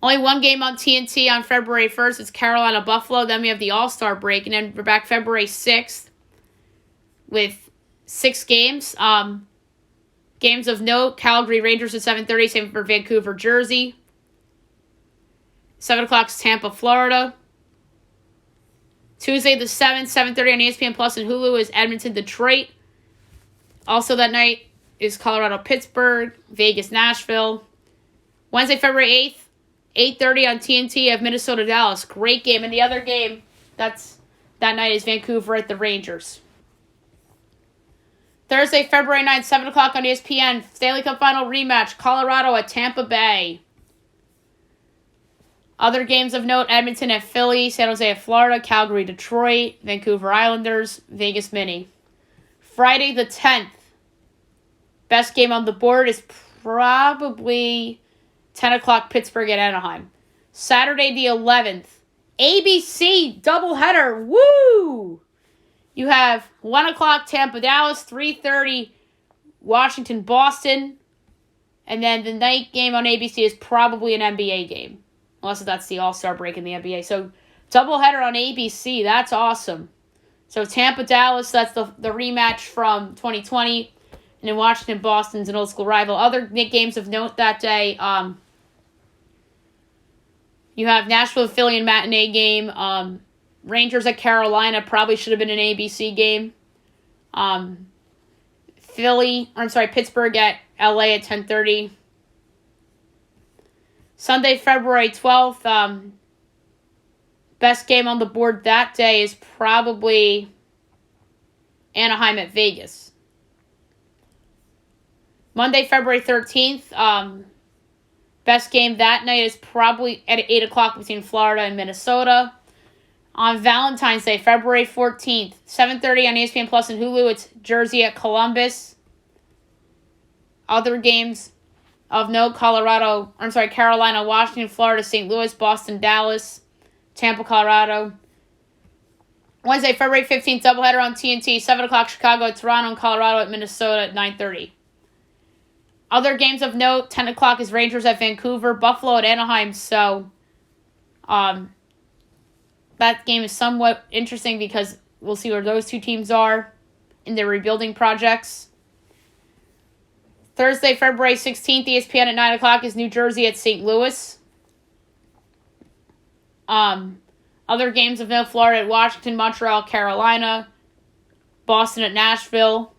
Only 1 game on TNT on February 1st. It's Carolina, Buffalo. Then we have the All-Star break. And then we're back February 6th with 6 games. Games of note: Calgary Rangers at 7:30. Same for Vancouver, Jersey. 7 o'clock is Tampa, Florida. Tuesday the 7th, 7:30 on ESPN Plus and Hulu is Edmonton, Detroit. Also that night is Colorado, Pittsburgh, Vegas, Nashville. Wednesday, February 8th. 8:30 on TNT of Minnesota, Dallas. Great game. And the other game that night is Vancouver at the Rangers. Thursday, February 9th, 7 o'clock on ESPN. Stanley Cup Final rematch. Colorado at Tampa Bay. Other games of note: Edmonton at Philly, San Jose at Florida, Calgary, Detroit, Vancouver Islanders, Vegas Mini. Friday the 10th. Best game on the board is probably 10 o'clock, Pittsburgh at Anaheim. Saturday the 11th, ABC doubleheader. Woo! You have 1 o'clock, Tampa, Dallas, 3:30, Washington, Boston. And then the night game on ABC is probably an NBA game, unless that's the All-Star break in the NBA. So doubleheader on ABC, that's awesome. So Tampa, Dallas, that's the rematch from 2020. And then Washington, Boston's an old school rival. Other games of note that day, you have Nashville, Philly, and matinee game. Rangers at Carolina probably should have been an ABC game. Pittsburgh at LA at 10:30. Sunday, February 12th. Best game on the board that day is probably Anaheim at Vegas. Monday, February 13th. Best game that night is probably at 8 o'clock between Florida and Minnesota. On Valentine's Day, February 14th, 7:30 on ESPN Plus and Hulu, it's Jersey at Columbus. Other games of note: Carolina, Washington, Florida, St. Louis, Boston, Dallas, Tampa, Colorado. Wednesday, February 15th, doubleheader on TNT, 7 o'clock, Chicago at Toronto, and Colorado at Minnesota at 9:30. Other games of note: 10 o'clock is Rangers at Vancouver, Buffalo at Anaheim. So, that game is somewhat interesting because we'll see where those two teams are in their rebuilding projects. Thursday, February 16th, ESPN at 9 o'clock is New Jersey at St. Louis. Other games of note: Florida at Washington, Montreal, Carolina, Boston at Nashville.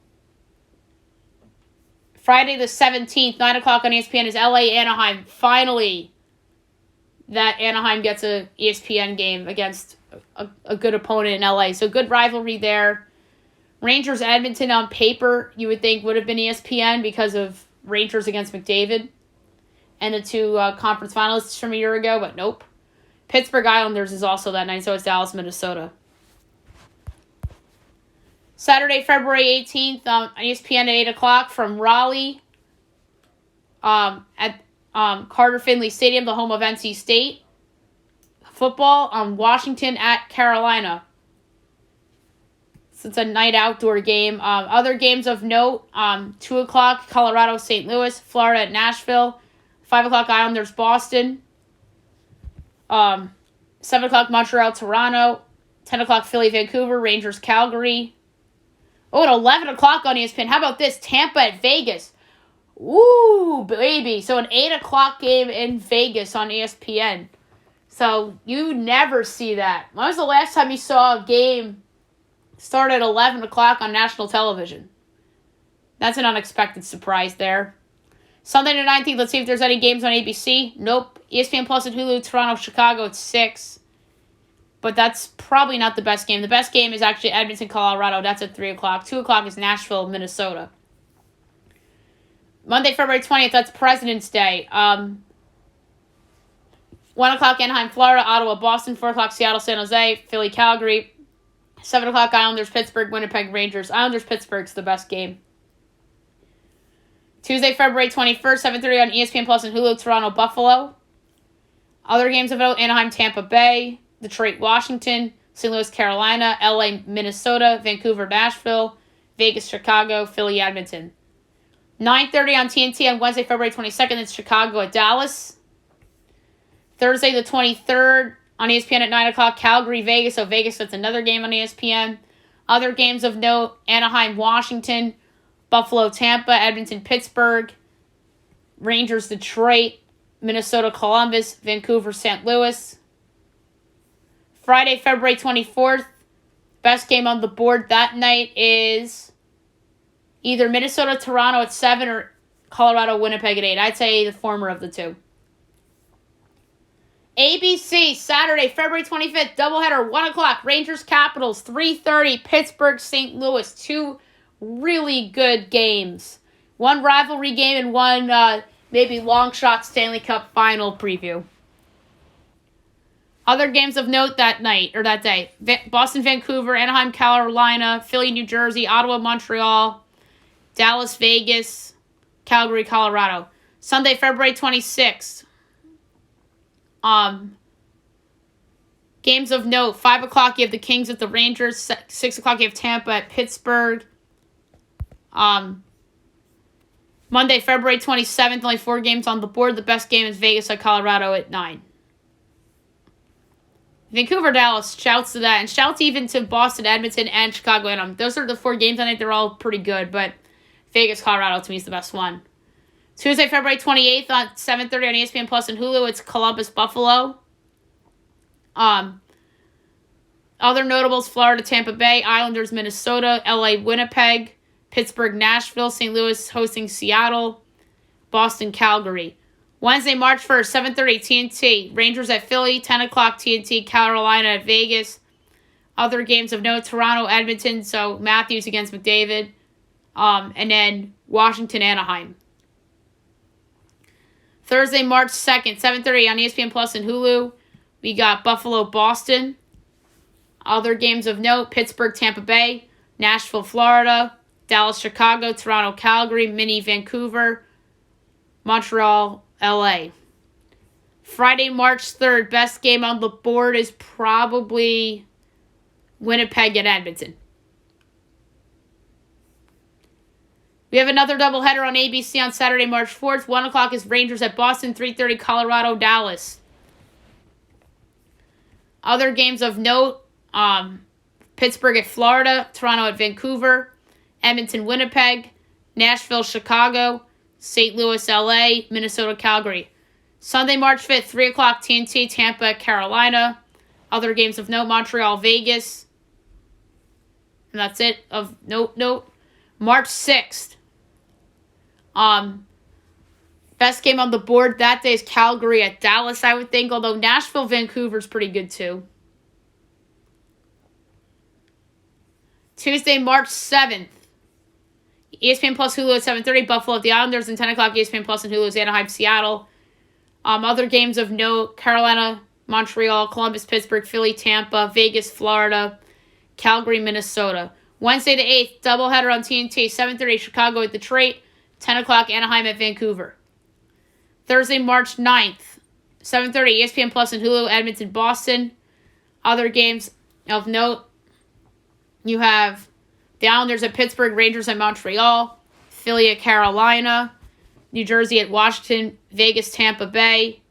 Friday the 17th, 9 o'clock on ESPN is LA, Anaheim. Finally, that Anaheim gets a ESPN game against a good opponent in LA. So good rivalry there. Rangers, Edmonton on paper, you would think would have been ESPN because of Rangers against McDavid and the 2 conference finalists from a year ago, but nope. Pittsburgh Islanders is also that night, so it's Dallas, Minnesota. Saturday, February 18th on ESPN at 8 o'clock from Raleigh at Carter Finley Stadium, the home of NC State. Football on Washington at Carolina. So it's a night outdoor game. Other games of note, 2 o'clock, Colorado, St. Louis, Florida at Nashville, 5 o'clock, Islanders, Boston, 7 o'clock, Montreal, Toronto, 10 o'clock, Philly, Vancouver, Rangers, Calgary. Oh, at 11 o'clock on ESPN. How about this? Tampa at Vegas. Ooh, baby. So an 8 o'clock game in Vegas on ESPN. So you never see that. When was the last time you saw a game start at 11 o'clock on national television? That's an unexpected surprise there. Sunday the 19th, let's see if there's any games on ABC. Nope. ESPN Plus and Hulu, Toronto, Chicago at 6. But that's probably not the best game. The best game is actually Edmonton, Colorado. That's at 3 o'clock. 2 o'clock is Nashville, Minnesota. Monday, February 20th, that's President's Day. 1 o'clock, Anaheim, Florida, Ottawa, Boston. 4 o'clock, Seattle, San Jose, Philly, Calgary. 7 o'clock, Islanders, Pittsburgh, Winnipeg, Rangers. Islanders, Pittsburgh's the best game. Tuesday, February 21st, 7:30 on ESPN Plus and Hulu, Toronto, Buffalo. Other games of note, Anaheim, Tampa Bay, Detroit, Washington, St. Louis, Carolina, LA, Minnesota, Vancouver, Nashville, Vegas, Chicago, Philly, Edmonton. 9:30 on TNT on Wednesday, February 22nd, it's Chicago at Dallas. Thursday, the 23rd, on ESPN at 9 o'clock, Calgary, Vegas. So Vegas, that's another game on ESPN. Other games of note, Anaheim, Washington, Buffalo, Tampa, Edmonton, Pittsburgh, Rangers, Detroit, Minnesota, Columbus, Vancouver, St. Louis. Friday, February 24th, best game on the board that night is either Minnesota, Toronto at 7 or Colorado, Winnipeg at 8. I'd say the former of the two. ABC, Saturday, February 25th, doubleheader, 1 o'clock, Rangers, Capitals, 3:30, Pittsburgh, St. Louis. Two really good games. One rivalry game and one maybe long shot Stanley Cup final preview. Other games of note that night, or that day, Boston, Vancouver, Anaheim, Carolina, Philly, New Jersey, Ottawa, Montreal, Dallas, Vegas, Calgary, Colorado. Sunday, February 26th. Games of note, 5 o'clock you have the Kings at the Rangers, 6 o'clock you have Tampa at Pittsburgh. Monday, February 27th, only 4 games on the board. The best game is Vegas at Colorado at 9. Vancouver, Dallas, shouts to that, and shouts even to Boston, Edmonton, and Chicago. And those are the 4 games. I think they're all pretty good, but Vegas, Colorado to me is the best one. Tuesday, February 28th on 7:30 on ESPN Plus and Hulu, it's Columbus, Buffalo. Other notables, Florida, Tampa Bay, Islanders, Minnesota, LA, Winnipeg, Pittsburgh, Nashville, St. Louis hosting Seattle, Boston, Calgary. Wednesday, March 1st, 7:30 TNT, Rangers at Philly, 10 o'clock TNT, Carolina at Vegas. Other games of note, Toronto, Edmonton, so Matthews against McDavid, and then Washington, Anaheim. Thursday, March 2nd, 7:30 on ESPN Plus and Hulu. We got Buffalo, Boston. Other games of note, Pittsburgh, Tampa Bay, Nashville, Florida, Dallas, Chicago, Toronto, Calgary, Mini, Vancouver, Montreal, LA. Friday, March 3rd, best game on the board is probably Winnipeg at Edmonton. We have another doubleheader on ABC on Saturday, March 4th. 1 o'clock is Rangers at Boston, 3:30 Colorado, Dallas. Other games of note, Pittsburgh at Florida, Toronto at Vancouver, Edmonton, Winnipeg, Nashville, Chicago, St. Louis, LA, Minnesota, Calgary. Sunday, March 5th, 3 o'clock TNT, Tampa, Carolina. Other games of note, Montreal, Vegas. And that's it of note. March 6th. Best game on the board that day is Calgary at Dallas, I would think, although Nashville, Vancouver's pretty good too. Tuesday, March 7th. ESPN Plus Hulu at 7:30, Buffalo at the Islanders, and 10 o'clock ESPN Plus and Hulu's Anaheim, Seattle. Other games of note, Carolina, Montreal, Columbus, Pittsburgh, Philly, Tampa, Vegas, Florida, Calgary, Minnesota. Wednesday the 8th, doubleheader on TNT, 7:30 Chicago at Detroit, 10 o'clock Anaheim at Vancouver. Thursday, March 9th, 7:30 ESPN Plus and Hulu, Edmonton, Boston. Other games of note, you have the Islanders at Pittsburgh, Rangers at Montreal, Philly at Carolina, New Jersey at Washington, Vegas, Tampa Bay,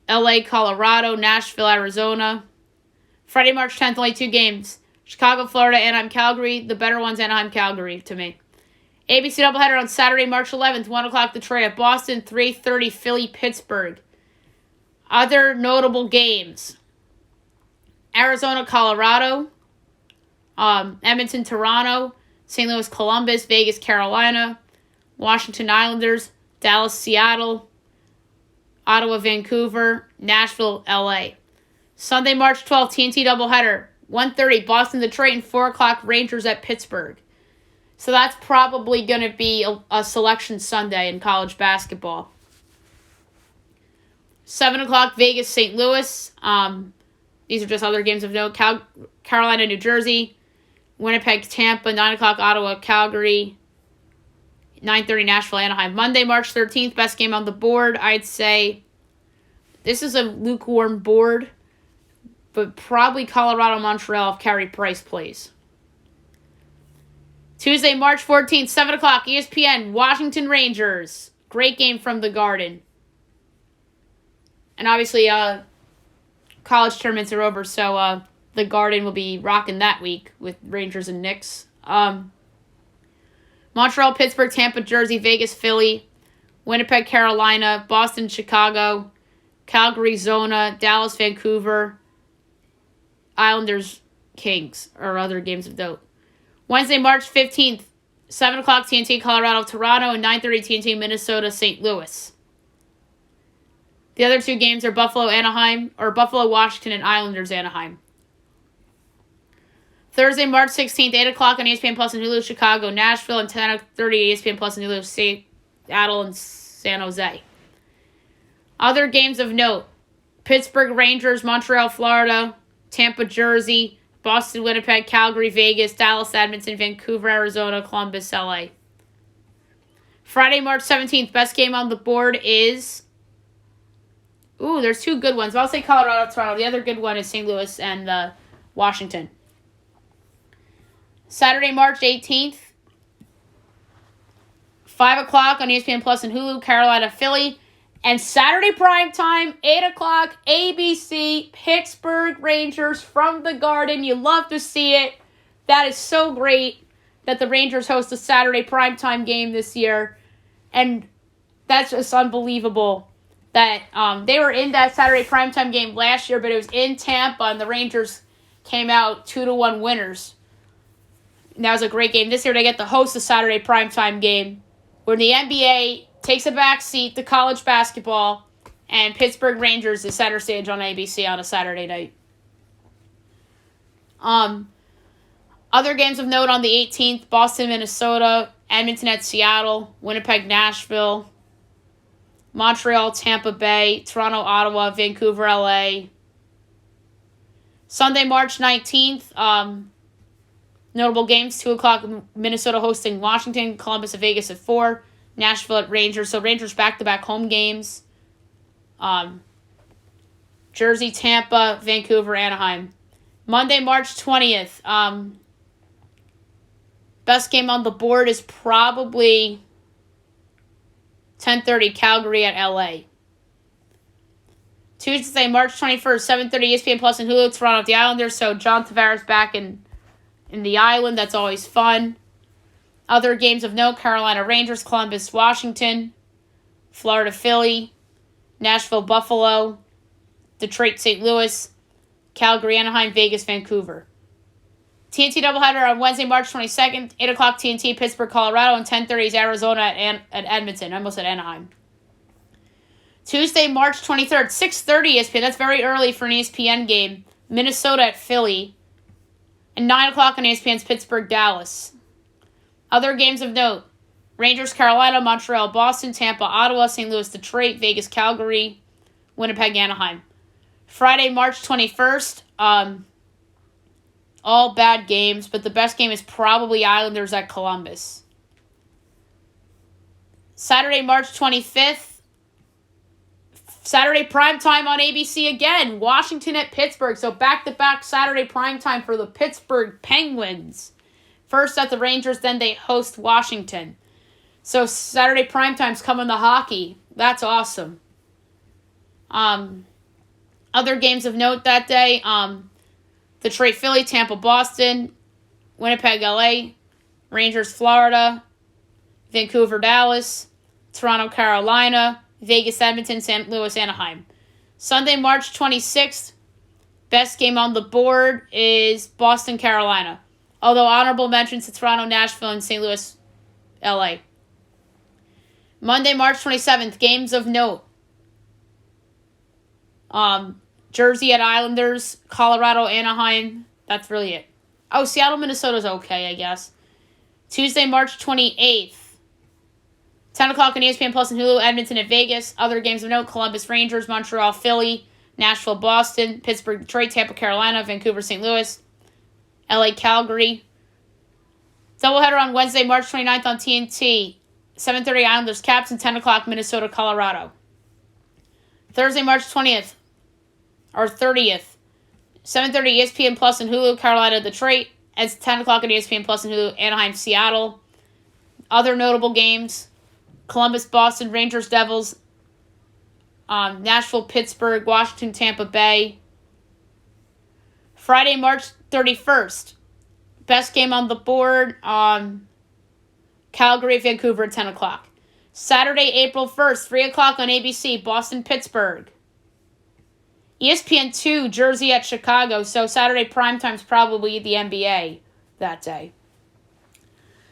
LA, Colorado, Nashville, Arizona. Friday, March 10th, only 2 games. Chicago, Florida, Anaheim, Calgary. The better one's Anaheim, Calgary to me. ABC doubleheader on Saturday, March 11th, 1 o'clock Detroit at Boston, 3:30 Philly, Pittsburgh. Other notable games. Arizona, Colorado. Edmonton, Toronto. St. Louis, Columbus. Vegas, Carolina. Washington Islanders. Dallas, Seattle. Ottawa, Vancouver. Nashville, LA. Sunday, March 12th, TNT doubleheader. 1:30 Boston, Detroit, and 4 o'clock Rangers at Pittsburgh. So that's probably going to be a selection Sunday in college basketball. 7 o'clock Vegas, St. Louis. These are just other games of note. Carolina, New Jersey. Winnipeg, Tampa. 9 o'clock Ottawa, Calgary. 9:30 Nashville, Anaheim. Monday, March 13th, best game on the board. I'd say this is a lukewarm board, but probably Colorado, Montreal if Carey Price plays. Tuesday, March 14th, 7 o'clock, ESPN, Washington Rangers. Great game from the Garden. And obviously, college tournaments are over, so the Garden will be rocking that week with Rangers and Knicks. Montreal, Pittsburgh, Tampa, Jersey, Vegas, Philly, Winnipeg, Carolina, Boston, Chicago, Calgary, Zona, Dallas, Vancouver, Islanders, Kings, or other games of note. Wednesday, March 15th, 7 o'clock TNT, Colorado, Toronto, and 9:30 TNT, Minnesota, St. Louis. The other 2 games are Buffalo, Washington, and Islanders, Anaheim. Thursday, March 16th, 8 o'clock on ESPN Plus and Hulu, Chicago, Nashville, and 10:30 ESPN Plus and Hulu, Seattle, and San Jose. Other games of note, Pittsburgh, Rangers, Montreal, Florida, Tampa, Jersey, Boston, Winnipeg, Calgary, Vegas, Dallas, Edmonton, Vancouver, Arizona, Columbus, LA. Friday, March 17th, best game on the board is... there's 2 good ones. I'll say Colorado, Toronto. The other good one is St. Louis and Washington. Saturday, March 18th, 5 o'clock on ESPN Plus and Hulu, Carolina, Philly. And Saturday primetime, 8 o'clock, ABC, Pittsburgh Rangers from the Garden. You love to see it. That is so great that the Rangers host a Saturday primetime game this year. And that's just unbelievable that they were in that Saturday primetime game last year, but it was in Tampa, and the Rangers came out 2-1 winners. And that was a great game. This year they get to host a Saturday primetime game where the NBA takes a back seat to college basketball, and Pittsburgh Rangers is center stage on ABC on a Saturday night. Other games of note on the 18th, Boston, Minnesota, Edmonton at Seattle, Winnipeg, Nashville, Montreal, Tampa Bay, Toronto, Ottawa, Vancouver, LA. Sunday, March 19th, notable games, 2 o'clock, Minnesota hosting Washington, Columbus at Vegas at 4, Nashville at Rangers. So Rangers back-to-back home games. Jersey, Tampa, Vancouver, Anaheim. Monday, March 20th. Best game on the board is probably 10:30 Calgary at LA. Tuesday, March 21st, 7:30 ESPN Plus and Hulu, Toronto at the Islanders. So John Tavares back in the island. That's always fun. Other games of note, Carolina Rangers, Columbus, Washington, Florida, Philly, Nashville, Buffalo, Detroit, St. Louis, Calgary, Anaheim, Vegas, Vancouver. TNT doubleheader on Wednesday, March 22nd, 8 o'clock TNT, Pittsburgh, Colorado, and 10:30 is Arizona at Edmonton. I almost said Anaheim. Tuesday, March 23rd, 6:30 ESPN. That's very early for an ESPN game. Minnesota at Philly. And 9 o'clock on ESPN's Pittsburgh, Dallas. Other games of note, Rangers, Carolina, Montreal, Boston, Tampa, Ottawa, St. Louis, Detroit, Vegas, Calgary, Winnipeg, Anaheim. Friday, March 21st, All bad games, but the best game is probably Islanders at Columbus. Saturday, March 25th. Saturday primetime on ABC again. Washington at Pittsburgh. So back-to-back Saturday primetime for the Pittsburgh Penguins. First at the Rangers, then they host Washington. So Saturday primetime's coming to hockey. That's awesome. Other games of note that day. Detroit, Philly, Tampa, Boston, Winnipeg, LA, Rangers, Florida, Vancouver, Dallas, Toronto, Carolina, Vegas, Edmonton, St. Louis, Anaheim. Sunday, March 26th, best game on the board is Boston, Carolina. Although honorable mentions to Toronto, Nashville, and St. Louis, LA. Monday, March 27th, games of note. Jersey at Islanders, Colorado, Anaheim. That's really it. Oh, Seattle, Minnesota's okay, I guess. Tuesday, March 28th. 10 o'clock on ESPN Plus and Hulu, Edmonton at Vegas. Other games of note, Columbus, Rangers, Montreal, Philly, Nashville, Boston, Pittsburgh, Detroit, Tampa, Carolina, Vancouver, St. Louis, LA, Calgary. Doubleheader on Wednesday, March 29th on TNT. 7:30 Islanders, Caps, and 10 o'clock Minnesota, Colorado. Thursday, March 20th, or 30th. 7:30 ESPN Plus and Hulu, Carolina, Detroit. It's 10 o'clock on ESPN Plus and Hulu, Anaheim, Seattle. Other notable games, Columbus, Boston, Rangers, Devils, Nashville, Pittsburgh, Washington, Tampa Bay. Friday, March 31st. Best game on the board, Calgary, Vancouver at 10 o'clock. Saturday, April 1st, 3 o'clock on ABC, Boston, Pittsburgh. ESPN2, Jersey at Chicago, so Saturday primetime's probably the NBA that day.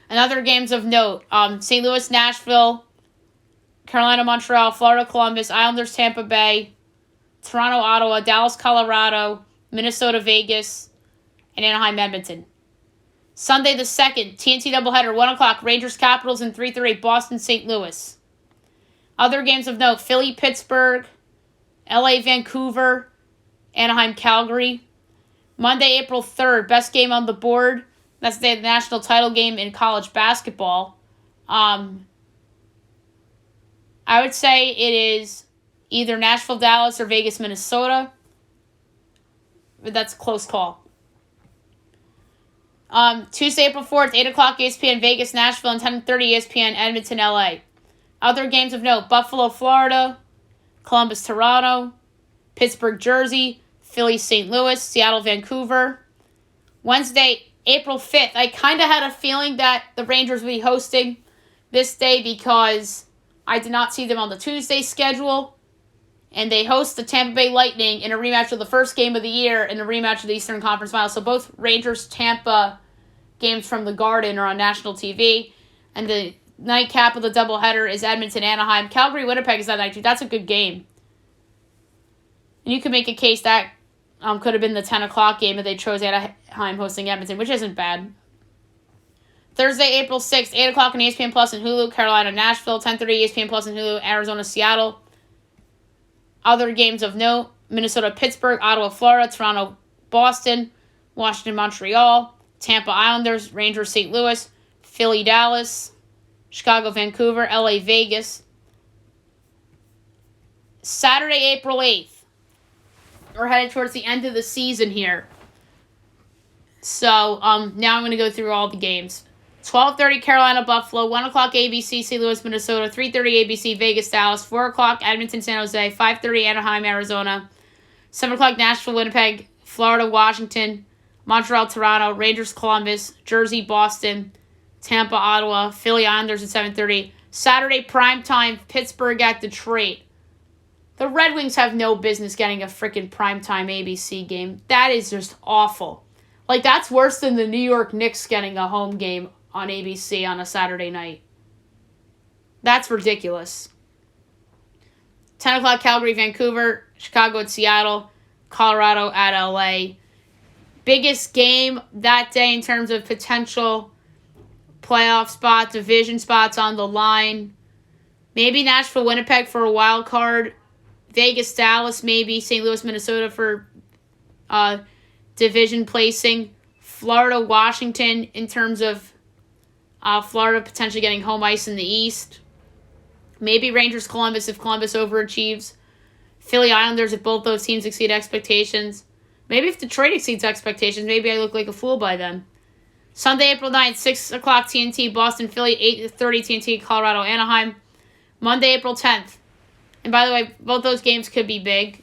And other games of note, St. Louis, Nashville, Carolina, Montreal, Florida, Columbus, Islanders, Tampa Bay, Toronto, Ottawa, Dallas, Colorado, Minnesota, Vegas, and Anaheim, Edmonton. Sunday the 2nd, TNT doubleheader, 1 o'clock, Rangers, Capitals, and 3:30, Boston, St. Louis. Other games of note, Philly, Pittsburgh, LA, Vancouver, Anaheim, Calgary. Monday, April 3rd, best game on the board. That's the day of the national title game in college basketball. I would say it is either Nashville, Dallas, or Vegas, Minnesota. But that's a close call. Tuesday, April 4th, 8 o'clock ESPN Vegas, Nashville, and 10:30 ESPN Edmonton, LA. Other games of note, Buffalo, Florida, Columbus, Toronto, Pittsburgh, Jersey, Philly, St. Louis, Seattle, Vancouver. Wednesday, April 5th. I kind of had a feeling that the Rangers would be hosting this day because I did not see them on the Tuesday schedule. And they host the Tampa Bay Lightning in a rematch of the first game of the year in a rematch of the Eastern Conference Finals. So both Rangers-Tampa games from the Garden are on national TV. And the nightcap of the doubleheader is Edmonton-Anaheim. Calgary-Winnipeg is that night, too. That's a good game. And you could make a case that could have been the 10 o'clock game if they chose Anaheim hosting Edmonton, which isn't bad. Thursday, April 6th, 8 o'clock on ESPN Plus and Hulu, Carolina, Nashville, 10:30 ESPN Plus and Hulu, Arizona, Seattle. Other games of note, Minnesota, Pittsburgh, Ottawa, Florida, Toronto, Boston, Washington, Montreal, Tampa, Islanders, Rangers, St. Louis, Philly, Dallas, Chicago, Vancouver, LA, Vegas. Saturday, April 8th. We're headed towards the end of the season here. So, now I'm going to go through all the games. 12:30 Carolina, Buffalo, 1 o'clock ABC, St. Louis, Minnesota, 3:30 ABC, Vegas, Dallas, 4 o'clock Edmonton, San Jose, 5:30 Anaheim, Arizona, 7 o'clock Nashville, Winnipeg, Florida, Washington, Montreal, Toronto, Rangers, Columbus, Jersey, Boston, Tampa, Ottawa, Philly, Islanders at 7:30. Saturday primetime, Pittsburgh at Detroit. The Red Wings have no business getting a freaking primetime ABC game. That is just awful. Like, that's worse than the New York Knicks getting a home game on ABC on a Saturday night. That's ridiculous. 10 o'clock Calgary, Vancouver, Chicago at Seattle, Colorado at LA. Biggest game that day in terms of potential playoff spot, division spots on the line. Maybe Nashville, Winnipeg for a wild card. Vegas, Dallas, maybe St. Louis, Minnesota for division placing. Florida, Washington in terms of Florida potentially getting home ice in the East. Maybe Rangers, Columbus if Columbus overachieves. Philly, Islanders if both those teams exceed expectations. Maybe if Detroit exceeds expectations, maybe I look like a fool by then. Sunday, April 9th, 6 o'clock TNT, Boston, Philly, 8:30 TNT, Colorado, Anaheim. Monday, April 10th. And by the way, both those games could be big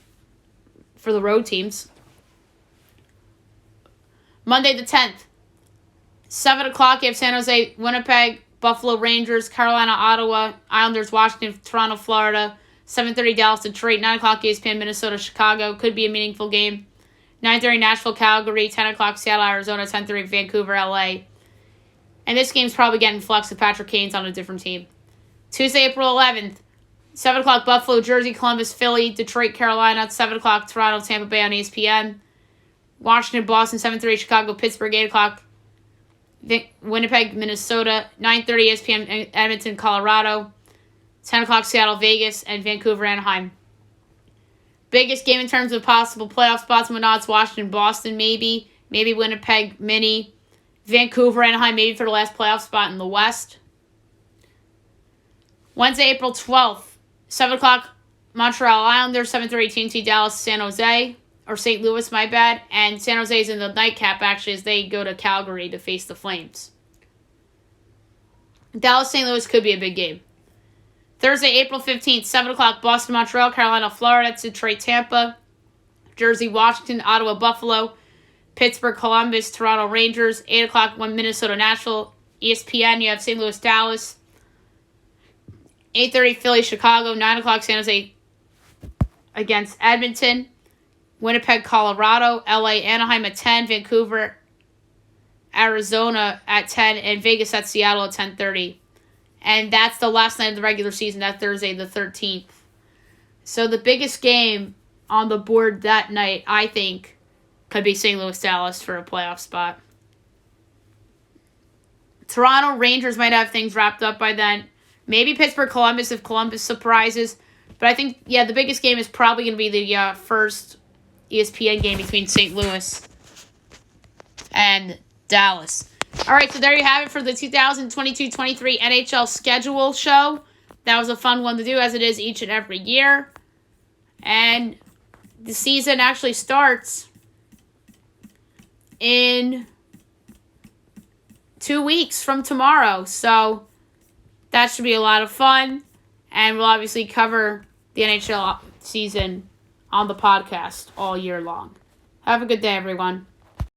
for the road teams. Monday the 10th, 7 o'clock, you have San Jose, Winnipeg, Buffalo, Rangers, Carolina, Ottawa, Islanders, Washington, Toronto, Florida. 7:30, Dallas, Detroit. 9 o'clock, ESPN, Minnesota, Chicago. Could be a meaningful game. 9:30, Nashville, Calgary. 10 o'clock, Seattle, Arizona. 10:30, Vancouver, LA. And this game's probably getting flexed if Patrick Kane's on a different team. Tuesday, April 11th, 7 o'clock, Buffalo, Jersey, Columbus, Philly, Detroit, Carolina. 7 o'clock, Toronto, Tampa Bay on ESPN. Washington, Boston, 7:30, Chicago, Pittsburgh, 8 o'clock, Winnipeg, Minnesota. 9:30, ESPN, Edmonton, Colorado. 10 o'clock, Seattle, Vegas, and Vancouver, Anaheim. Biggest game in terms of possible playoff spots, odds, Washington, Boston, maybe. Maybe Winnipeg, Mini. Vancouver, Anaheim, maybe for the last playoff spot in the West. Wednesday, April 12th, 7 o'clock, Montreal Islanders, 7:30 TNT, Dallas, San Jose. Or St. Louis, my bad. And San Jose's in the nightcap, actually, as they go to Calgary to face the Flames. Dallas, St. Louis could be a big game. Thursday, April 15th, 7 o'clock, Boston, Montreal, Carolina, Florida, Detroit, Tampa, Jersey, Washington, Ottawa, Buffalo, Pittsburgh, Columbus, Toronto, Rangers. 8 o'clock, Minnesota, Nashville, ESPN, you have St. Louis, Dallas. 8:30, Philly, Chicago. 9 o'clock, San Jose against Edmonton. Winnipeg, Colorado. LA, Anaheim at 10. Vancouver, Arizona at 10. And Vegas at Seattle at 10:30. And that's the last night of the regular season, that Thursday the 13th. So the biggest game on the board that night, I think, could be St. Louis, Dallas for a playoff spot. Toronto, Rangers might have things wrapped up by then. Maybe Pittsburgh, Columbus if Columbus surprises. But I think, the biggest game is probably going to be the first ESPN game between St. Louis and Dallas. All right, so there you have it for the 2022-23 NHL schedule show. That was a fun one to do, as it is each and every year. And the season actually starts in 2 weeks from tomorrow. So that should be a lot of fun. And we'll obviously cover the NHL season on the podcast all year long. Have a good day, everyone.